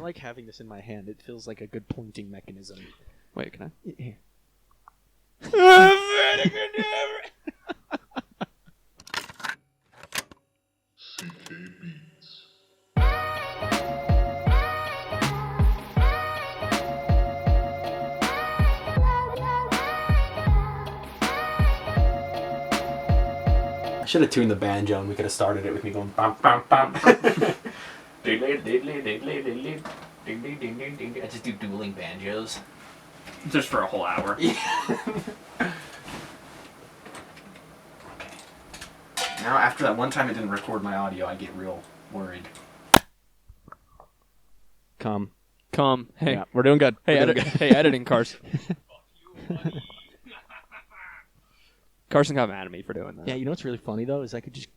like having this in my hand. It feels like a good pointing mechanism. Wait, can I? Here. I should have tuned the banjo and we could have started it with me going bam bam bam. I just do dueling banjos. Just for a whole hour. Yeah. Now, after that one time it didn't record my audio, I get real worried. Come. Hey. Yeah, we're doing good. Hey, hey, editing, Carson. Carson got mad at me for doing that. Yeah, you know what's really funny though is I could just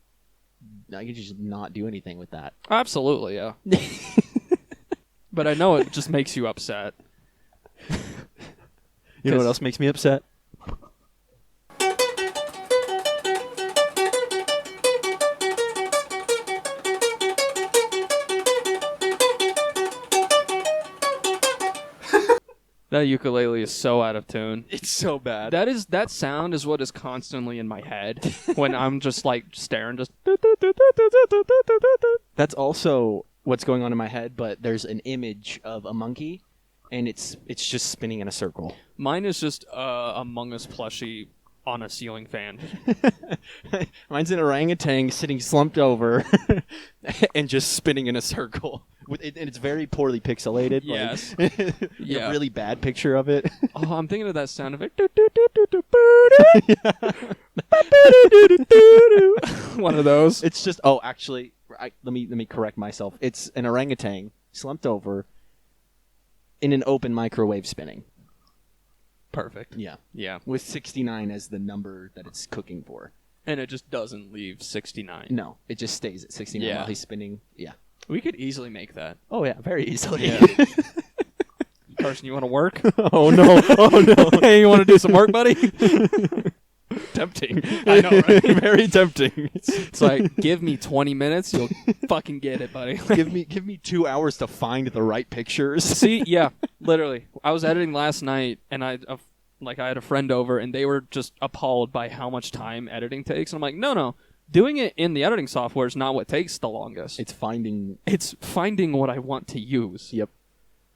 not do anything with that. Absolutely, yeah. But I know it just makes you upset. You know what else makes me upset? That ukulele is so out of tune. It's so bad. That sound is what is constantly in my head when I'm just like staring. Just That's also what's going on in my head. But there's an image of a monkey, and it's just spinning in a circle. Mine is just Among Us plushie on a ceiling fan. Mine's an orangutan sitting slumped over and just spinning in a circle. And it's very poorly pixelated. Yes. Like, Yeah. A really bad picture of it. Oh, I'm thinking of that sound effect. One of those. It's just actually, let me correct myself. It's an orangutan slumped over in an open microwave spinning. Perfect. Yeah. Yeah. With 69 as the number that it's cooking for. And it just doesn't leave 69. No, it just stays at 69 while he's spinning. Yeah. We could easily make that. Oh yeah, very easily. Yeah. Carson, you want to work? Oh no. Hey, you want to do some work, buddy? Tempting. I know, right? Very tempting. It's like, give me 20 minutes, you'll fucking get it, buddy. give me 2 hours to find the right pictures. See, yeah, literally. I was editing last night, and I had a friend over, and they were just appalled by how much time editing takes. And I'm like, no. Doing it in the editing software is not what takes the longest. It's finding what I want to use. Yep.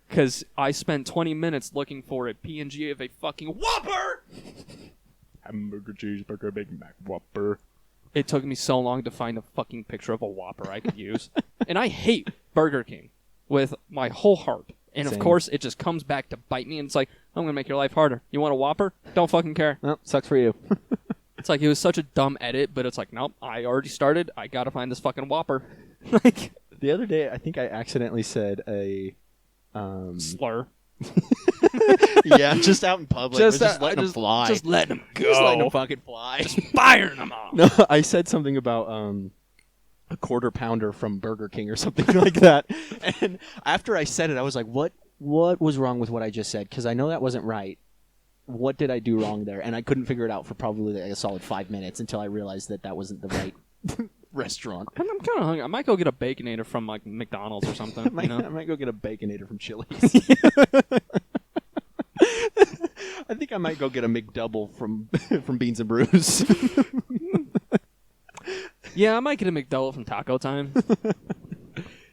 Because I spent 20 minutes looking for a PNG of a fucking Whopper! Hamburger, cheeseburger, Big Mac, Whopper. It took me so long to find a fucking picture of a Whopper I could use. And I hate Burger King with my whole heart. And Same. of course, it just comes back to bite me, and it's like, I'm going to make your life harder. You want a Whopper? Don't fucking care. Well, sucks for you. It's like, it was such a dumb edit, but it's like, nope, I already started. I got to find this fucking Whopper. Like, the other day, I think I accidentally said a... slur. Yeah, just out in public. Just letting them fly. Just letting them go. Just letting them fucking fly. Just firing them off. No, I said something about a quarter pounder from Burger King or something like that. And after I said it, I was like, what was wrong with what I just said? Because I know that wasn't right. What did I do wrong there? And I couldn't figure it out for probably like a solid 5 minutes until I realized that wasn't the right restaurant. I'm kind of hungry. I might go get a Baconator from like McDonald's or something. I you know? might go get a Baconator from Chili's. I think I might go get a McDouble from Beans and Brews. Yeah, I might get a McDouble from Taco Time.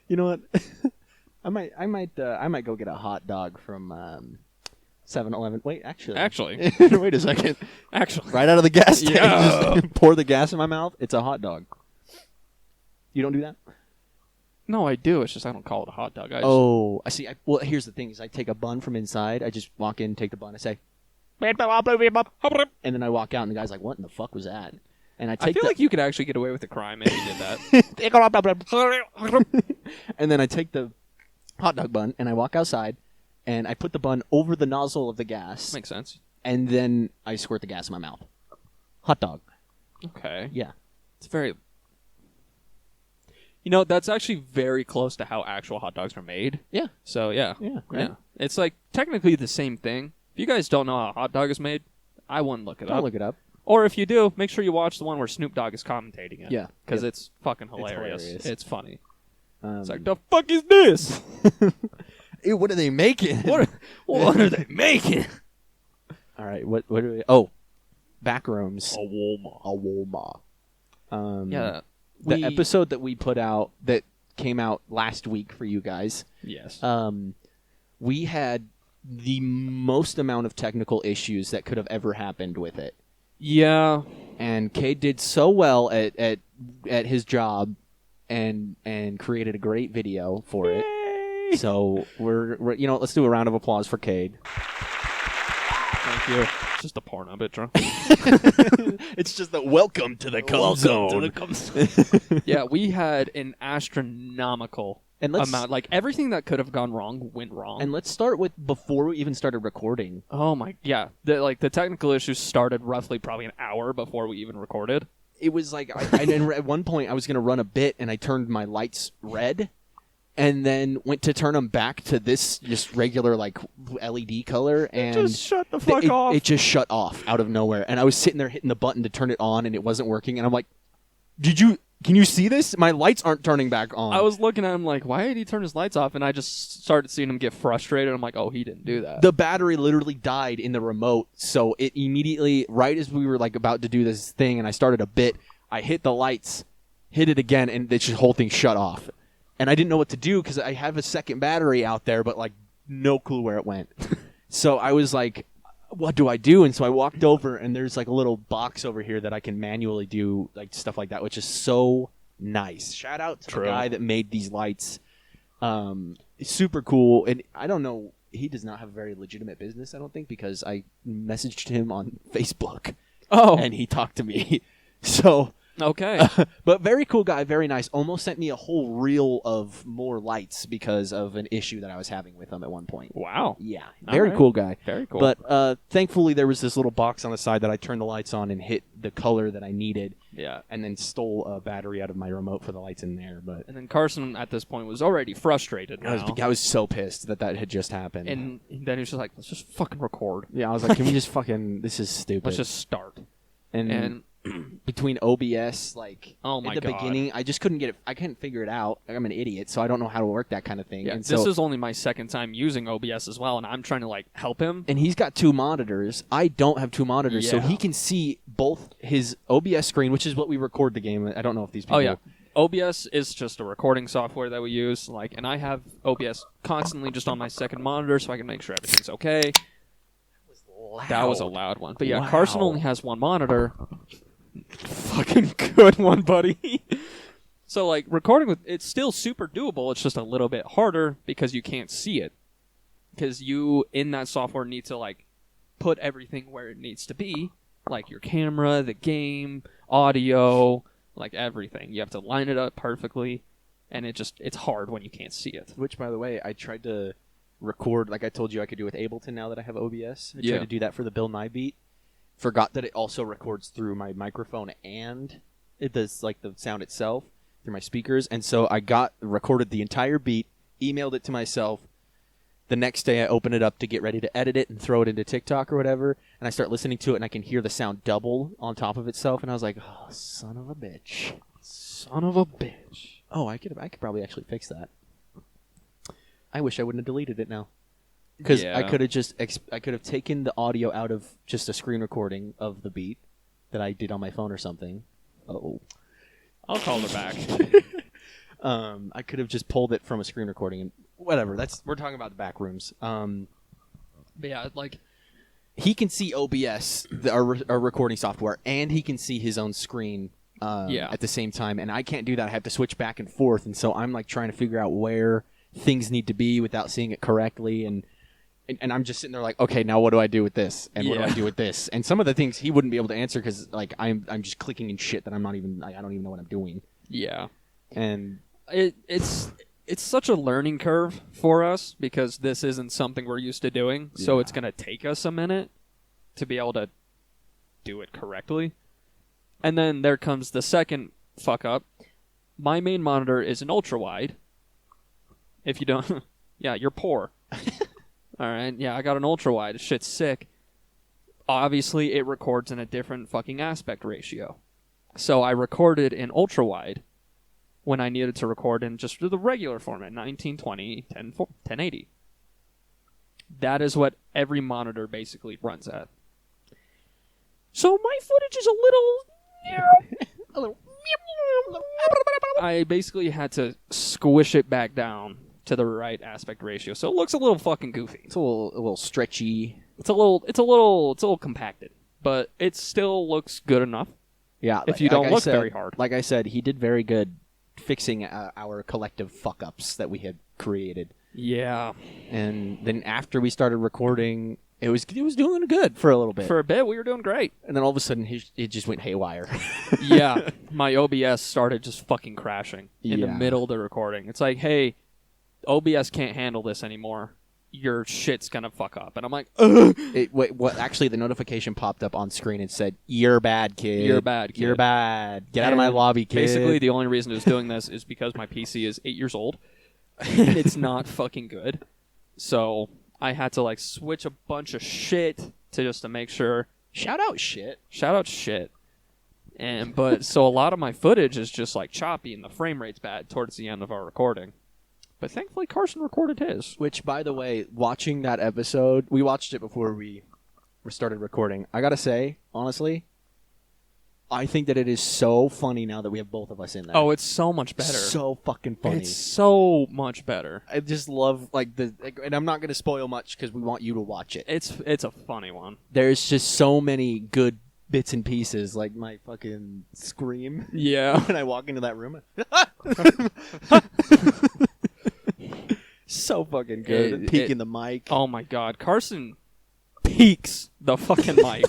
You know what? I might go get a hot dog from 7-Eleven. Wait, actually. Wait a second. Actually. Right out of the gas tank. Yeah. Just pour the gas in my mouth. It's a hot dog. You don't do that? No, I do. It's just I don't call it a hot dog. I see. Well, here's the thing: is I take a bun from inside. I just walk in, take the bun. I say, and then I walk out, and the guy's like, "What in the fuck was that?" And I feel like you could actually get away with a crime if you did that. And then I take the hot dog bun, and I walk outside, and I put the bun over the nozzle of the gas. Makes sense. And then I squirt the gas in my mouth. Hot dog. Okay. Yeah. It's very... You know, that's actually very close to how actual hot dogs are made. Yeah. So, yeah. Yeah, right. Yeah. It's like technically the same thing. If you guys don't know how a hot dog is made, I wouldn't look it up. Don't look it up. Or if you do, make sure you watch the one where Snoop Dogg is commentating it. Yeah. Because it's fucking hilarious. It's hilarious. It's funny. It's It's like, the fuck is this? Ew, what are they making? What are they making? All right, what are we? Oh, Backrooms. A Walmart. Yeah. The episode that we put out that came out last week for you guys. Yes. We had the most amount of technical issues that could have ever happened with it. Yeah. And Cade did so well at his job and created a great video for it. So we're let's do a round of applause for Cade. Thank you. It's just a porno bit, drunk. It's just the welcome to the cum zone. Yeah, we had an astronomical amount. Like everything that could have gone wrong went wrong. And let's start with before we even started recording. Oh my, yeah. The technical issues started roughly probably an hour before we even recorded. It was like at one point I was going to run a bit and I turned my lights red. And then went to turn them back to this just regular like LED color, and just shut the fuck off. It just shut off out of nowhere, and I was sitting there hitting the button to turn it on, and it wasn't working. And I'm like, Can you see this? My lights aren't turning back on. I was looking at him like, why did he turn his lights off? And I just started seeing him get frustrated. I'm like, oh, he didn't do that. The battery literally died in the remote, so it immediately, right as we were like about to do this thing, and I started a bit, I hit the lights, hit it again, and the whole thing shut off. And I didn't know what to do because I have a second battery out there, but like no clue where it went. So I was like, what do I do? And so I walked over, and there's like a little box over here that I can manually do like stuff like that, which is so nice. Shout out to the guy that made these lights. It's super cool. And I don't know, he does not have a very legitimate business, I don't think, because I messaged him on Facebook. Oh. And he talked to me. So... Okay. But very cool guy, very nice. Almost sent me a whole reel of more lights because of an issue that I was having with him at one point. Wow. Yeah. Very cool guy. Very cool. But thankfully there was this little box on the side that I turned the lights on and hit the color that I needed. Yeah. And then stole a battery out of my remote for the lights in there. But and then Carson at this point was already frustrated now. I was so pissed that had just happened. And then he was just like, let's just fucking record. Yeah, I was like, can we just fucking... This is stupid. Let's just start. And between OBS, like, at the beginning, I just couldn't get it. I couldn't figure it out. I'm an idiot, so I don't know how to work that kind of thing. Yeah, and this is only my second time using OBS as well, and I'm trying to, like, help him. And he's got two monitors. I don't have two monitors, so he can see both his OBS screen, which is what we record the game. I don't know if these people... Oh, yeah. OBS is just a recording software that we use, like, and I have OBS constantly just on my second monitor so I can make sure everything's okay. That was a loud one. But, yeah, Carson only has one monitor... Fucking good one, buddy. So, like, recording with... It's still super doable. It's just a little bit harder because you can't see it. Because you, in that software, need to, like, put everything where it needs to be. Like, your camera, the game, audio, like, everything. You have to line it up perfectly. And it's hard when you can't see it. Which, by the way, I tried to record... Like I told you I could do with Ableton now that I have OBS. I tried to do that for the Bill Nye beat. Forgot that it also records through my microphone and it does like the sound itself through my speakers. And so I recorded the entire beat, emailed it to myself. The next day I open it up to get ready to edit it and throw it into TikTok or whatever. And I start listening to it and I can hear the sound double on top of itself. And I was like, oh, son of a bitch. Son of a bitch. Oh, I could probably actually fix that. I wish I wouldn't have deleted it now. Because I could have taken the audio out of just a screen recording of the beat that I did on my phone or something. Oh, I'll call her back. I could have just pulled it from a screen recording and whatever. We're talking about the back rooms. But yeah, like he can see OBS, our recording software, and he can see his own screen. At the same time, and I can't do that. I have to switch back and forth, and so I'm like trying to figure out where things need to be without seeing it correctly, and I'm just sitting there like, okay, now what do I do with this? And what do I do with this? And some of the things he wouldn't be able to answer because like I'm just clicking in shit that I don't even know what I'm doing. Yeah, and it's such a learning curve for us because this isn't something we're used to doing. So it's gonna take us a minute to be able to do it correctly. And then there comes the second fuck up. My main monitor is an ultra wide. If you don't, yeah, you're poor. All right, yeah, I got an ultra wide. Shit's sick. Obviously, it records in a different fucking aspect ratio. So I recorded in ultra wide when I needed to record in just the regular format, 1920, 1080. That is what every monitor basically runs at. So my footage is a little... I basically had to squish it back down to the right aspect ratio, so it looks a little fucking goofy. It's a little stretchy. It's a little compacted, but it still looks good enough. Yeah, if you don't look very hard. Like I said, he did very good fixing our collective fuck-ups that we had created. Yeah. And then after we started recording, it was doing good for a little bit. For a bit, we were doing great. And then all of a sudden, it just went haywire. Yeah. My OBS started just fucking crashing in the middle of the recording. It's like, hey, OBS can't handle this anymore. Your shit's gonna fuck up. And I'm like, ugh. Actually, the notification popped up on screen and said, "You're bad, kid. You're bad, kid. You're bad. Get out of my lobby, kid." Basically, the only reason it was doing this is because my PC is 8 years old. And it's not fucking good. So I had to, like, switch a bunch of shit to make sure. Shout out shit. But so a lot of my footage is just, like, choppy and the frame rate's bad towards the end of our recording. But thankfully, Carson recorded his. Which, by the way, watching that episode, we watched it before we started recording. I gotta say, honestly, I think that it is so funny now that we have both of us in there. Oh, it's so much better. So fucking funny. It's so much better. I just love, and I'm not gonna spoil much because we want you to watch it. It's a funny one. There's just so many good bits and pieces, like my fucking scream. Yeah. When I walk into that room. So fucking good. Peeking the mic. Oh my god. Carson peaks the fucking mic.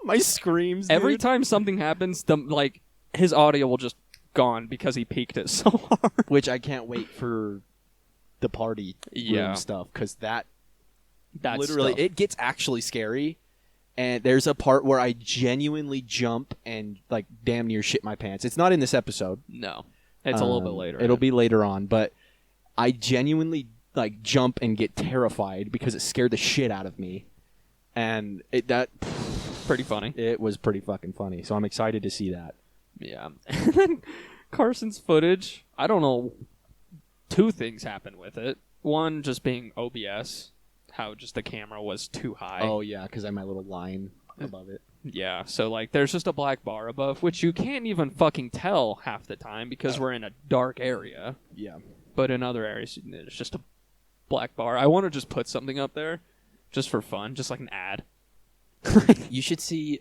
My screams, dude. Every time something happens, his audio will just gone because he peaked it so hard. Which I can't wait for the party room stuff, because that literally, it gets actually scary. And there's a part where I genuinely jump and, like, damn near shit my pants. It's not in this episode. No. It's a little bit later. It'll be later on, but I genuinely, like, jump and get terrified because it scared the shit out of me. And pretty funny. It was pretty fucking funny. So I'm excited to see that. Yeah. And then Carson's footage, I don't know, two things happened with it. One, just being OBS, how just the camera was too high. Oh, yeah, because I have my little line above it. Yeah, so, like, there's just a black bar above, which you can't even fucking tell half the time because we're in a dark area. Yeah. But in other areas, it's just a black bar. I want to just put something up there just for fun, just like an ad. You should see,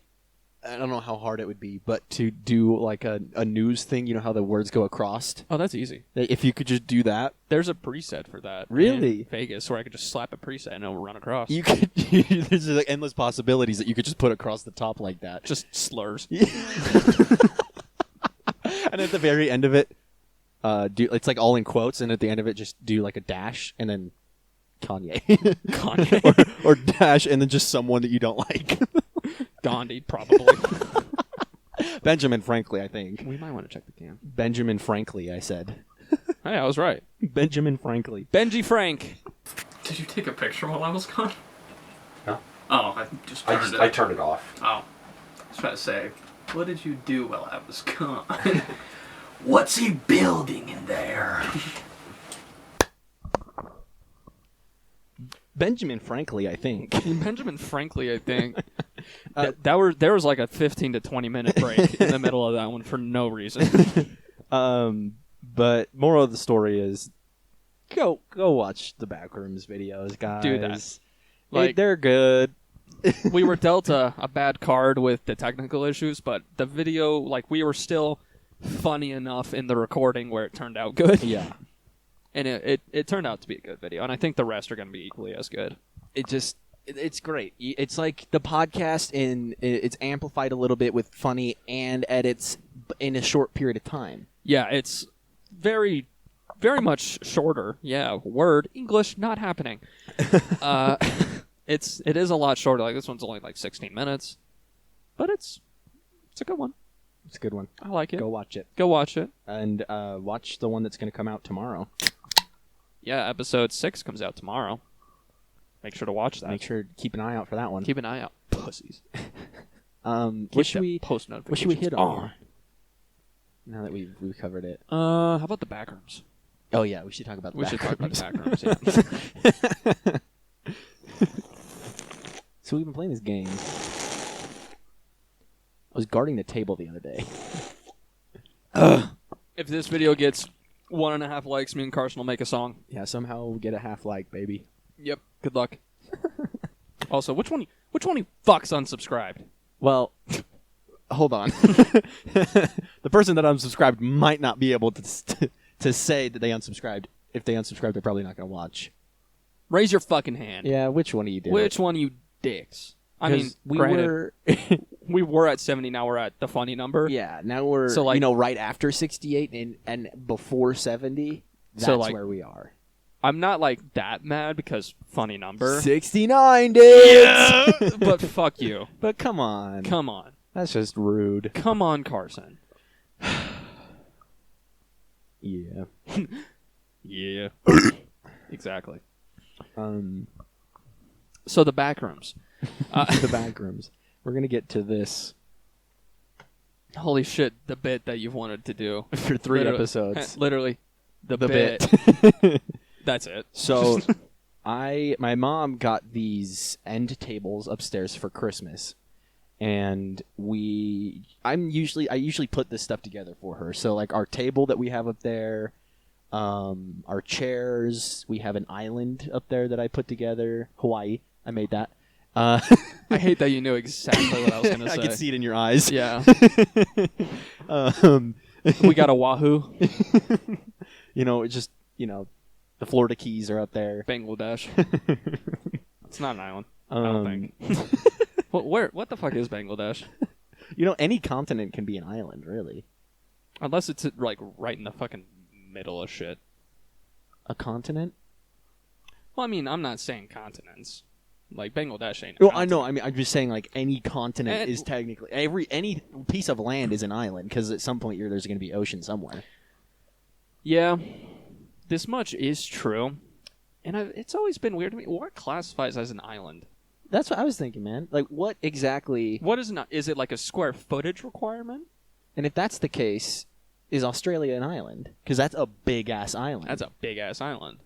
I don't know how hard it would be, but to do like a news thing, you know how the words go across? Oh, that's easy. If you could just do that. There's a preset for that. Really? In Vegas, where I could just slap a preset and it'll run across. You could. There's like endless possibilities that you could just put across the top like that. Just slurs. And at the very end of it, it's like all in quotes, and at the end of it, just do like a dash, and then Kanye. or dash, and then just someone that you don't like. Gandhi, probably. Benjamin Franklin, I think. We might want to check the cam. Benjamin Franklin, I said. Hey, I was right. Benjamin Franklin. Benji Frank. Did you take a picture while I was gone? No. Oh, I just turned it. I turned it off. Oh. I was trying to say, what did you do while I was gone? What's he building in there? Benjamin Franklin, I think. Benjamin Franklin, I think. There was like a 15 to 20 minute break in the middle of that one for no reason. But moral of the story is, go watch the Backrooms videos, guys. Do that. Like, they're good. We were dealt a bad card with the technical issues, but the video, like, we were still funny enough in the recording where it turned out good. Yeah. And it turned out to be a good video, and I think the rest are going to be equally as good. It's great. It's like the podcast, and it's amplified a little bit with funny and edits in a short period of time. Yeah, it's very, very much shorter. Yeah, word English not happening. It is a lot shorter. Like, this one's only like 16 minutes, but it's a good one. It's a good one. I like it. Go watch it. Go watch it. And watch the one that's going to come out tomorrow. Yeah, episode 6 comes out tomorrow. Make sure to watch that. Make sure to keep an eye out for that one. Keep an eye out, pussies. What should we post notifications? What should we hit on? Now that we've covered it. How about the Backrooms? Oh yeah, we should talk about the We should talk about the Backrooms. Backrooms. Yeah. regarding the table the other day. If this video gets 1.5 likes, me and Carson will make a song. Yeah, somehow we'll get a half like, baby. Yep. Good luck. Also, which one you fucks unsubscribed? Well, hold on. The person that unsubscribed might not be able to say that they unsubscribed. If they unsubscribe, they're probably not going to watch. Raise your fucking hand. Yeah, which one of you did? Which one of you dicks? I mean, we were at 70, now we're at the funny number. Yeah, now we're So, like, right after 68 and before 70. That's like, where we are. I'm not like that mad because funny number. 69, dude. But fuck you. But come on. Come on. That's just rude. Come on, Carson. Yeah. Yeah. Exactly. Um, So the back rooms. the back rooms. We're gonna get to this Holy shit, the bit that you've wanted to do. for 3 Literally- episodes. Literally. The bit. That's it. So, my mom got these end tables upstairs for Christmas, and I usually put this stuff together for her. So, like our table that we have up there, our chairs. We have an island up there that I put together. Hawaii. I made that. I hate that you knew exactly what I was going to say. I can see it in your eyes. Yeah. We We got a Wahoo. it's just the Florida Keys are up there. Bangladesh. It's not an island. I don't think. What the fuck is Bangladesh? Any continent can be an island, really. Unless it's like right in the fucking middle of shit. A continent? Well, I mean, I'm not saying continents. Like Bangladesh ain't. Well, I know. I mean, I'm just saying, like, any continent And- is technically any piece of land is an island because at some point there's going to be ocean somewhere. Yeah, this much is true, and it's always been weird to me. What classifies as an island? That's what I was thinking, man. Like, what exactly? What is not? Is it like a square footage requirement? And if that's the case, is Australia an island? Because that's a big ass island. That's a big ass island.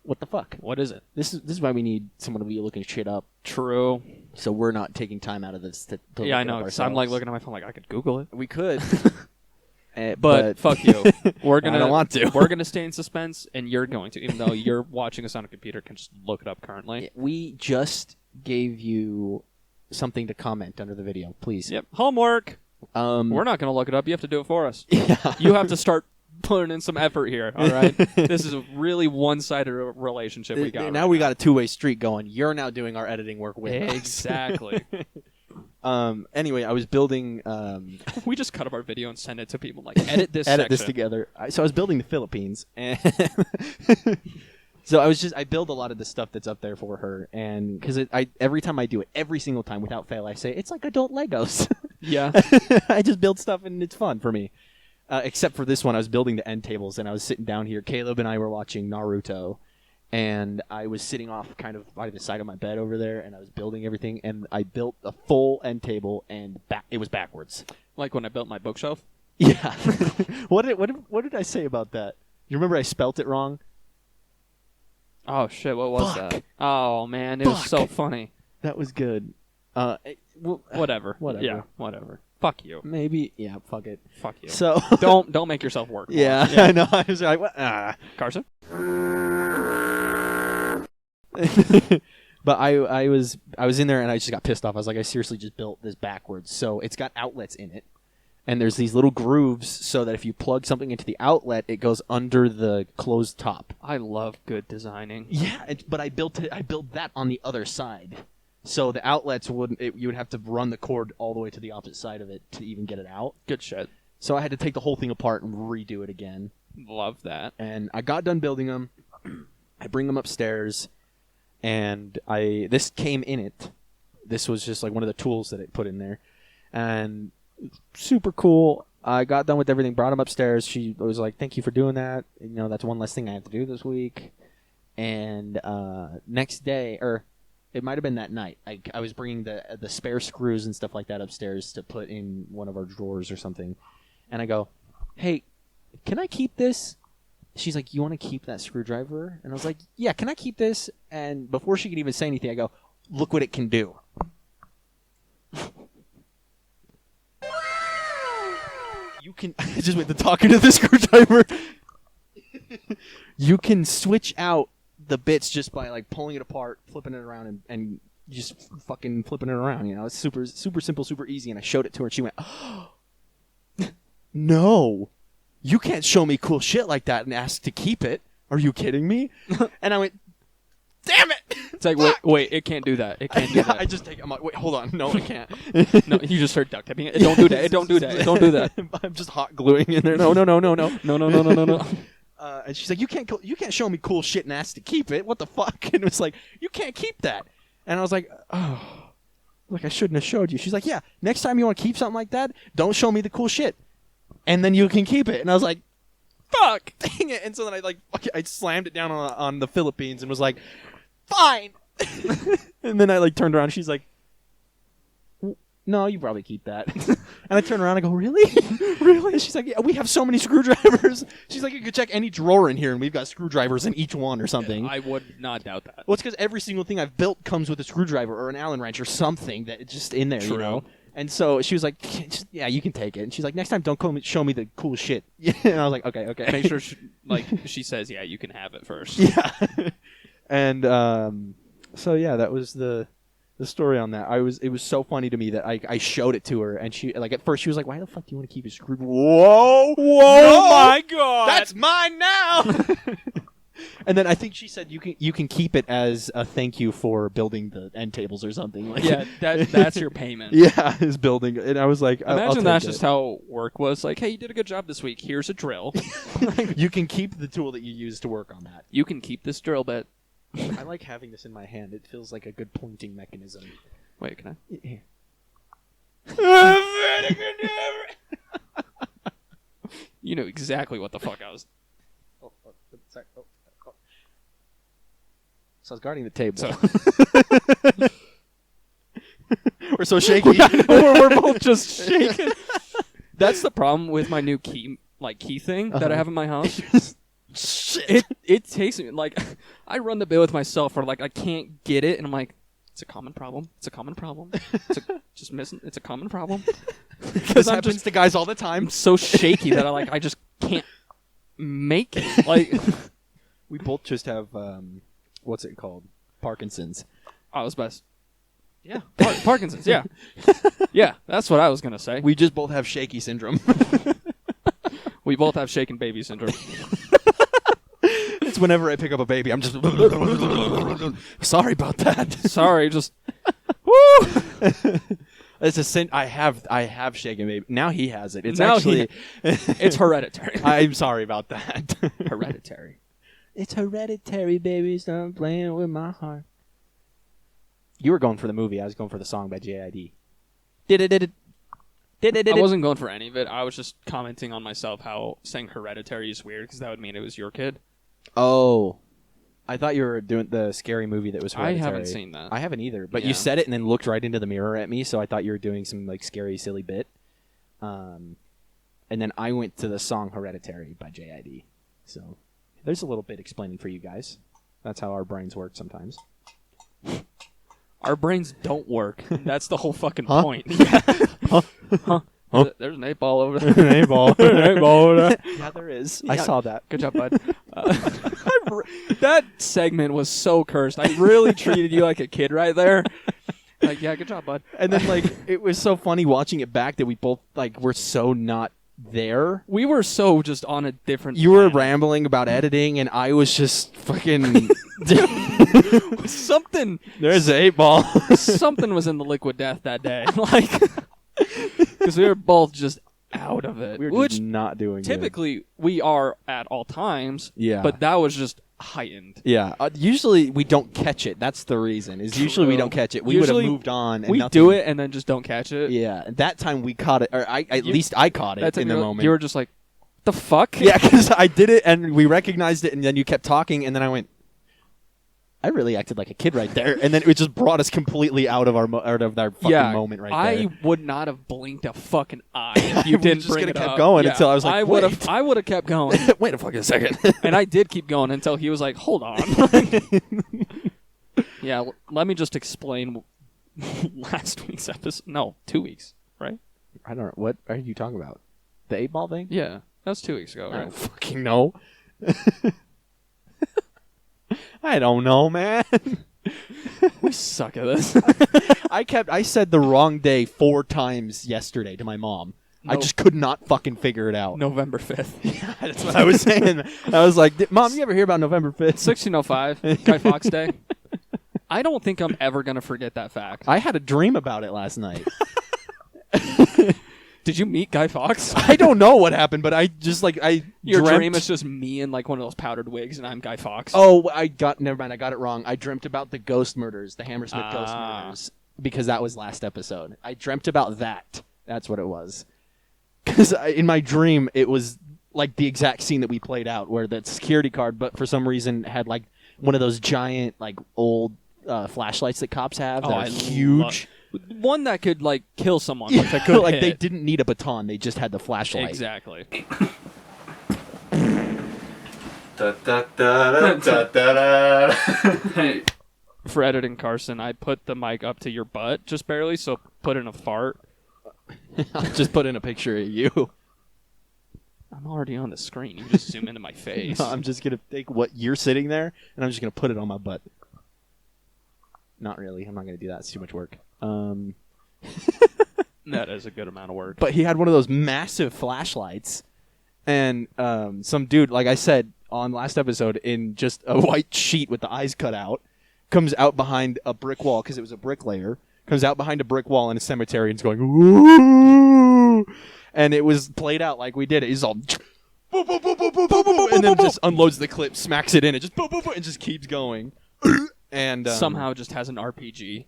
What the fuck? What is it? This is why we need someone to be looking shit up, True. so we're not taking time out of this to look Yeah, I it know. up 'Cause I'm like ourselves. looking at my phone, like I could Google it. We could, But fuck you. We're gonna. I don't want to. We're gonna stay in suspense, and you're going to, even though you're watching us on a computer, can just look it up currently. We just gave you something to comment under the video, please. Yep. Homework. We're We're not gonna look it up. You have to do it for us. Yeah. You have to start putting in some effort here. All right. This is a really one-sided relationship we got. Now we got a two-way street going. You're now doing our editing work with us. Exactly. Anyway, I was building. We just cut up our video and send it to people. Like, edit this. Edit this section. together. So I was building the Philippines, and so I build a lot of the stuff that's up there for her, and because every time I do it, every single time without fail, I say it's like adult Legos. Yeah. I just build stuff, and it's fun for me. Except for this one, I was building the end tables, and I was sitting down here. Caleb and I were watching Naruto, and I was sitting off kind of by the side of my bed over there, and I was building everything, and I built a full end table, and it was backwards. Like when I built my bookshelf. Yeah. What did I say about that? You remember I spelt it wrong? Oh shit! What was Fuck. that? Oh man, it was Fuck. so funny. That was good. Whatever. Whatever. Yeah. Whatever. Fuck you. Maybe. Yeah. Fuck it. Fuck you. So. don't make yourself work. more. Yeah, I know. I was like, what? Carson. But I was in there and I just got pissed off. I was like, I seriously just built this backwards. So it's got outlets in it, and there's these little grooves so that if you plug something into the outlet, it goes under the closed top. I love good designing. Yeah, but I built that on the other side, so the outlets you would have to run the cord all the way to the opposite side of it to even get it out. Good shit. So I had to take the whole thing apart and redo it again. Love that. And I got done building them. I bring them upstairs, and this came in it. This was just like one of the tools that it put in there, and super cool. I got done with everything, brought them upstairs. She was like, "Thank you for doing that. That's one less thing I have to do this week." And next day, or it might have been that night, I was bringing the spare screws and stuff like that upstairs to put in one of our drawers or something, and I go, "Hey, can I keep this?" She's like, "You want to keep that screwdriver?" And I was like, "Yeah, can I keep this?" And before she could even say anything, I go, "Look what it can do." can. I just went to talking to the screwdriver. You can switch out the bits just by like pulling it apart, flipping it around, and just fucking flipping it around. You know, it's super simple, super easy. And I showed it to her, and she went, oh, "No, you can't show me cool shit like that and ask to keep it. Are you kidding me?" And I went, "Damn it!" It's like, wait, it can't do that. It can't do that. I just take it. I'm like, wait, hold on. No, it can't. No, you just start duct taping it. Don't do that. Don't do that. Don't do that. I'm just hot gluing in there. No. No. And she's like, you can't show me cool shit and ask to keep it. What the fuck? And it was like, you can't keep that. And I was like, oh, like I shouldn't have showed you. She's like, yeah, next time you want to keep something like that, don't show me the cool shit, and then you can keep it. And I was like, fuck, dang it. And so then I slammed it down on the Philippines and was like, fine. And then I like turned around. And she's like, no, you probably keep that. And I turn around and I go, really? Really? And she's like, yeah, we have so many screwdrivers. She's like, you could check any drawer in here and we've got screwdrivers in each one or something. I would not doubt that. Well, it's because every single thing I've built comes with a screwdriver or an Allen wrench or something that it's just in there, True. you know? And so she was like, yeah, you can take it. And she's like, next time don't show me the cool shit. And I was like, okay. Make sure she says, yeah, you can have it first. Yeah. And so, yeah, that was the story on that. It was so funny to me that I showed it to her, and she like at first she was like, "Why the fuck do you want to keep a screwdriver?" Whoa, no, my god, that's mine now. And then I think she said you can keep it as a thank you for building the end tables or something. Like, yeah, that's your payment. Yeah, is building. And I was like, imagine that's just how work was. Like, hey, you did a good job this week. Here's a drill. You can keep the tool that you use to work on that. You can keep this drill bit. I like having this in my hand. It feels like a good pointing mechanism. Wait, can I? Here. You knew exactly what the fuck I was. Sorry. So I was guarding the table. So we're so shaky. We're both just shaking. That's the problem with my new key thing that I have in my house. Shit. It takes me like I run the bit with myself where like I can't get it and I'm like, it's a common problem. It's a common problem. It's a common problem. Because it happens to guys all the time. I'm so shaky that I just can't make it. Like we both just have what's it called? Parkinson's. I was best. Yeah, Parkinson's. Yeah, yeah. That's what I was gonna say. We just both have shaky syndrome. We both have shaken baby syndrome. It's whenever I pick up a baby, I'm just sorry about that. Sorry, just woo. It's a sin. I have shaken baby. Now he has it. It's now actually it's hereditary. I'm sorry about that. Hereditary. It's hereditary, baby. Stop playing with my heart. You were going for the movie. I was going for the song by JID. I wasn't going for any of it. I was just commenting on myself how saying hereditary is weird because that would mean it was your kid. Oh. I thought you were doing the scary movie that was Hereditary. I haven't seen that. I haven't either. But Yeah. you said it and then looked right into the mirror at me, so I thought you were doing some like scary, silly bit. And then I went to the song Hereditary by JID. So there's a little bit explaining for you guys. That's how our brains work sometimes. Our brains don't work. That's the whole fucking Huh? point. Huh? Huh? There's an 8-ball over there. An 8-ball. An 8-ball over there. Yeah, there is. Yeah. I saw that. Good job, bud. That segment was so cursed. I really treated you like a kid right there. Like, yeah, good job, bud. And then, like, it was so funny watching it back that we both, like, were so not there. We were so just on a different You were planet. rambling about editing, and I was just fucking... Something There's an 8-ball. something was in the liquid death that day. Like, because we were both just out of it. We were Which just not doing good. typically we are at all times. Yeah. But that was just heightened. Yeah. Usually we don't catch it. That's the reason. Usually we don't catch it. We would have Usually moved on. And We nothing. do it and then just don't catch it. Yeah. That time we caught it. Or at least I caught it in the moment. You were just like, the fuck? Yeah, because I did it and we recognized it, and then you kept talking, and then I went, I really acted like a kid right there, and then it just brought us completely out of our fucking moment right there. I would not have blinked a fucking eye if you didn't just bring gonna it kept up. going until I was like, I would have kept going. Wait a fucking second. And I did keep going until he was like, hold on. Yeah, let me just explain last week's episode. No, 2 weeks, right? I don't know. What are you talking about? The 8-ball thing? Yeah, that was 2 weeks ago, I right? don't fucking know. I don't know, man. We suck at this. I said the wrong day 4 times yesterday to my mom. I No. just could not fucking figure it out. November 5th. Yeah, that's what I was saying. I was like, Mom, you ever hear about November 5th? 1605, Guy Fawkes Day. I don't think I'm ever going to forget that fact. I had a dream about it last night. Did you meet Guy Fawkes? I don't know what happened, but I just Your dreamt. dream is just me in like one of those powdered wigs, and I'm Guy Fawkes. Oh, never mind. I got it wrong. I dreamt about the ghost murders, the Hammersmith ghost murders, because that was last episode. I dreamt about that. That's what it was. Because in my dream, it was like the exact scene that we played out, where that security guard, but for some reason had like one of those giant, like old flashlights that cops have that are huge. One that could like kill someone. Yeah, Like, a good like hit. they didn't need a baton; they just had the flashlight. Exactly. Hey, For editing, Carson, I put the mic up to your butt just barely, so put in a fart. I'll just put in a picture of you. I'm already on the screen. You can just zoom into my face. No, I'm just gonna take what you're sitting there, and I'm just gonna put it on my butt. Not really. I'm not gonna do that. It's too much work. That is a good amount of work. But he had one of those massive flashlights, and some dude, like I said on last episode, in just a white sheet with the eyes cut out, comes out behind a brick wall because it was a bricklayer. Comes out behind a brick wall in a cemetery and is going, "Ooh!" And it was played out like we did it. He's all, "Boo, boo, boo, boo, boo, boo, boo, boo," and then just unloads the clip, smacks it in, and just boo, boo, boo, and just keeps going. And somehow just has an RPG.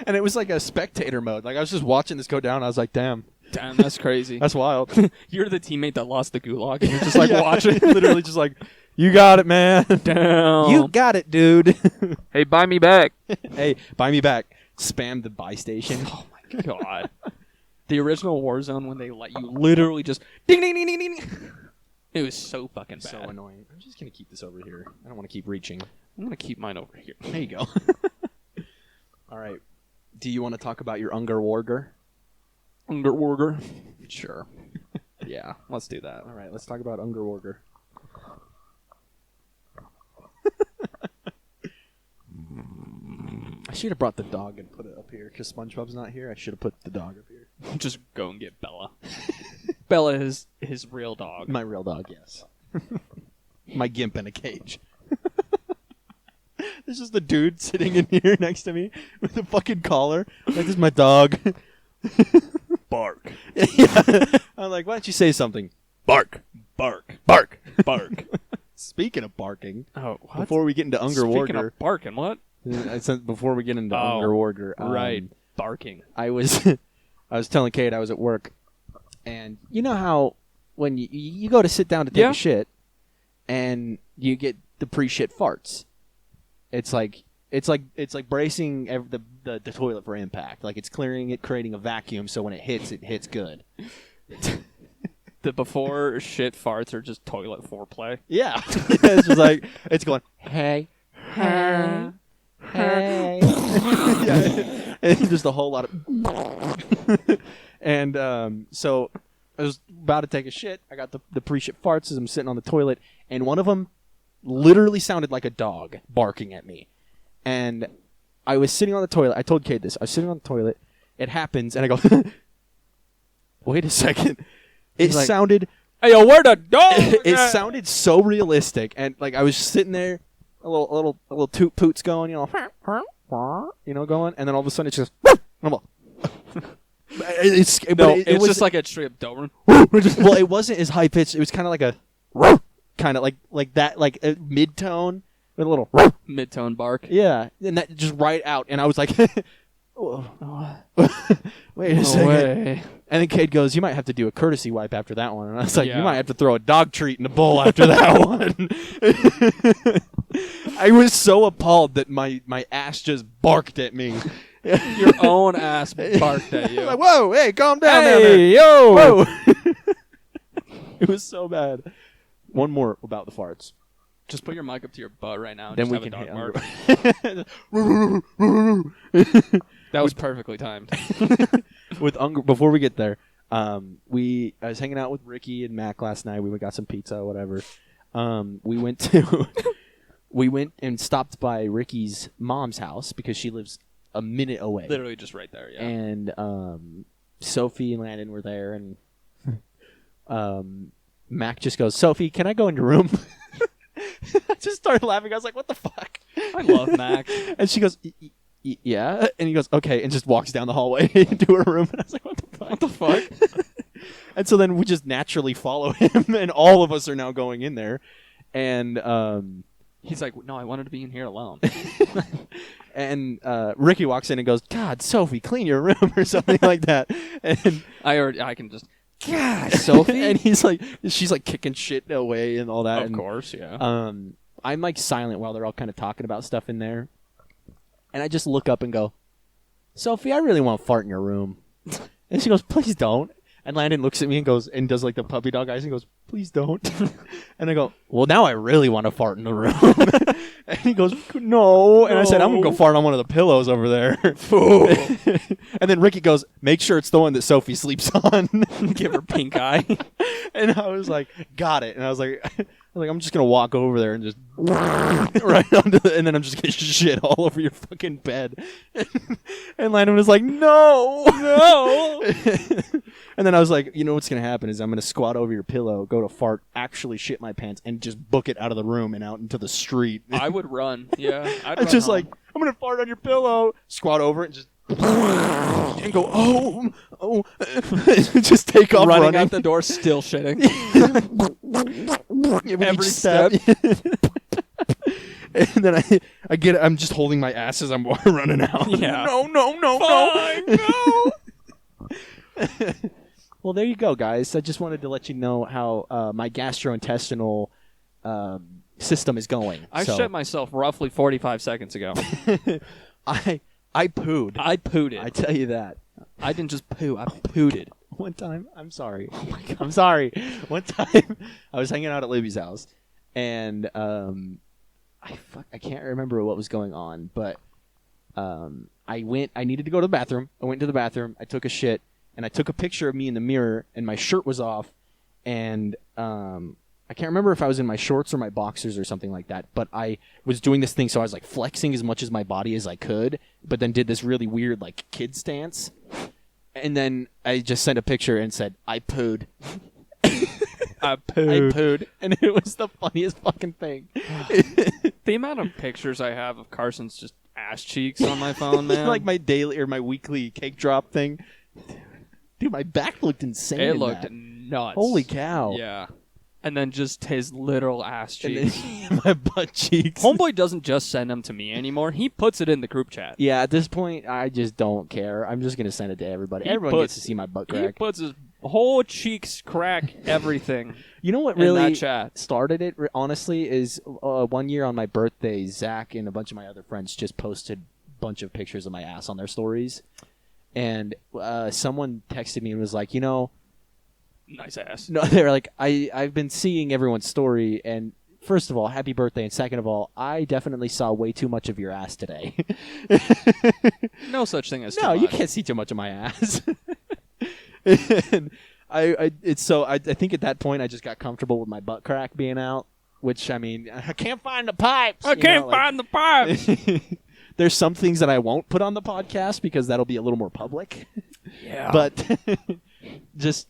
and it was like a spectator mode. Like I was just watching this go down. I was like, "Damn, Damn, that's crazy. that's wild." You're the teammate that lost the gulag, and you're just like Yeah, watching. literally just like, "You got it, man. Damn. You got it, dude." Hey, buy me back. Hey, buy me back. Spam the buy station. Oh my god. The original Warzone, when they let you literally just ding ding ding ding ding. It was so fucking bad. So annoying. I'm just gonna keep this over here. I don't want to keep reaching. I'm gonna keep mine over here. There you go. All right. Do you want to talk about your Unger Warger? Underwarger. Sure. Yeah, let's do that. All right. Let's talk about Unger Warger. I should have brought the dog and put it up here because SpongeBob's not here. I should have put the dog up here. Just go and get Bella. Bella is his real dog. My real dog, yes. My gimp in a cage. There's just a dude sitting in here next to me with a fucking collar. Like, this is my dog. Bark. Yeah. I'm like, why don't you say something? Bark. Bark. Bark. Bark. Speaking of barking, Oh, what? before we get into Unger Speaking Warger, of barking, what? I said before we get into Oh, Unger Warger, right. Barking. I was I was telling Kate I was at work, and you know how when you go to sit down to take Yeah. a shit, and you get the pre-shit farts. It's like bracing the toilet for impact. Like it's clearing it, creating a vacuum, so when it hits good. The before shit farts are just toilet foreplay. Yeah, it's just like it's going hey. Yeah. It's just a whole lot of and so I was about to take a shit. I got the pre-shit farts as I'm sitting on the toilet, and one of them literally sounded like a dog barking at me. And I was sitting on the toilet. I told Kate this. I was sitting on the toilet. It happens, and I go, wait a second. It like, sounded... Hey, yo, where the dog? It sounded so realistic, and like I was sitting there, a little toot poots going, going, and then all of a sudden it's just, I'm like, it's just like a straight Doberman. well, it wasn't as high pitched. It was kind of like a, kind of like that, like a mid tone with a little Mid-tone bark. yeah, and that just right out, and I was like, wait a No second. way. And then Kate goes, "You might have to do a courtesy wipe after that one." And I was like, Yeah. "You might have to throw a dog treat in the bowl after that one." I was so appalled that my ass just barked at me. Your own ass barked at you. Like, whoa, hey, calm down down there. Hey, yo! Whoa. It was so bad. One more about the farts. Just put your mic up to your butt right now and Then just we have can a dog hit bark. That was perfectly timed. with Unger. Before we get there, I was hanging out with Ricky and Mac last night. We got some pizza, whatever. We went to we went and stopped by Ricky's mom's house because she lives a minute away. Literally just right there, yeah. And Sophie and Landon were there, and Mac just goes, "Sophie, can I go in your room?" I just started laughing. I was like, "What the fuck?" I love Mac. And she goes, "Yeah," and he goes, "Okay," and just walks down the hallway into her room. And I was like, "What the fuck?" What the fuck? And so then we just naturally follow him, and all of us are now going in there. And He's like, no, I wanted to be in here alone. and Ricky walks in and goes, "God, Sophie, clean your room," or something like that. And I can just, God, Sophie? and she's like kicking shit away and all that. Of course, yeah. I'm like silent while they're all kind of talking about stuff in there. And I just look up and go, "Sophie, I really want to fart in your room." And she goes, "Please don't." And Landon looks at me and goes, and does like the puppy dog eyes and goes, "Please don't." And I go, "Well, now I really want to fart in the room." And he goes, "No." And I said, "I'm going to go fart on one of the pillows over there." And then Ricky goes, "Make sure it's the one that Sophie sleeps on." Give her pink eye. And I was like, "Got it." And I was like, I'm just going to walk over there and just right onto and then I'm just going to shit all over your fucking bed. And Landon was like, "No. And then I was like, "You know what's going to happen is I'm going to squat over your pillow, go to fart, actually shit my pants, and just book it out of the room and out into the street." I would run. Yeah. I'd I'm run just home. like, "I'm going to fart on your pillow," squat over it, and just and go, oh, just take off running running. out the door, still shitting. Every step. And then I'm just holding my ass as I'm running out. Yeah. No. Fine, no. Well, there you go, guys. I just wanted to let you know how my gastrointestinal system is going. I shit myself roughly 45 seconds ago. I pooed. I pooed it. I tell you that. I didn't just poo. I pooted. One time, I'm sorry. Oh my God. I'm sorry. One time, I was hanging out at Libby's house, and I can't remember what was going on, but I needed to go to the bathroom. I went to the bathroom. I took a shit, and I took a picture of me in the mirror, and my shirt was off, and I can't remember if I was in my shorts or my boxers or something like that, but I was doing this thing, so I was like flexing as much as my body as I could, but then did this really weird like kid stance. And then I just sent a picture and said, "I pooed." I pooed. And it was the funniest fucking thing. The amount of pictures I have of Carson's just ass cheeks on my phone, man. Like my daily or my weekly cake drop thing. Dude, my back looked insane. It in looked that. nuts. Holy cow. Yeah. And then just his literal ass And cheeks. then my butt cheeks. Homeboy doesn't just send them to me anymore. He puts it in the group chat. Yeah, at this point, I just don't care. I'm just going to send it to everybody. Everyone gets to see my butt He crack. puts his whole cheeks crack, everything. You know what in really that chat. started it, honestly, is one year on my birthday, Zach and a bunch of my other friends just posted a bunch of pictures of my ass on their stories. And someone texted me and was like, Nice ass. no, they're like, I've been seeing everyone's story, and first of all, happy birthday, and second of all, I definitely saw way too much of your ass today. No such thing as No, too you much. can't see too much of my ass. And I think at that point I just got comfortable with my butt crack being out, which I mean, I can't find the pipes. I can't find the pipe. There's some things that I won't put on the podcast because that'll be a little more public. Yeah. But just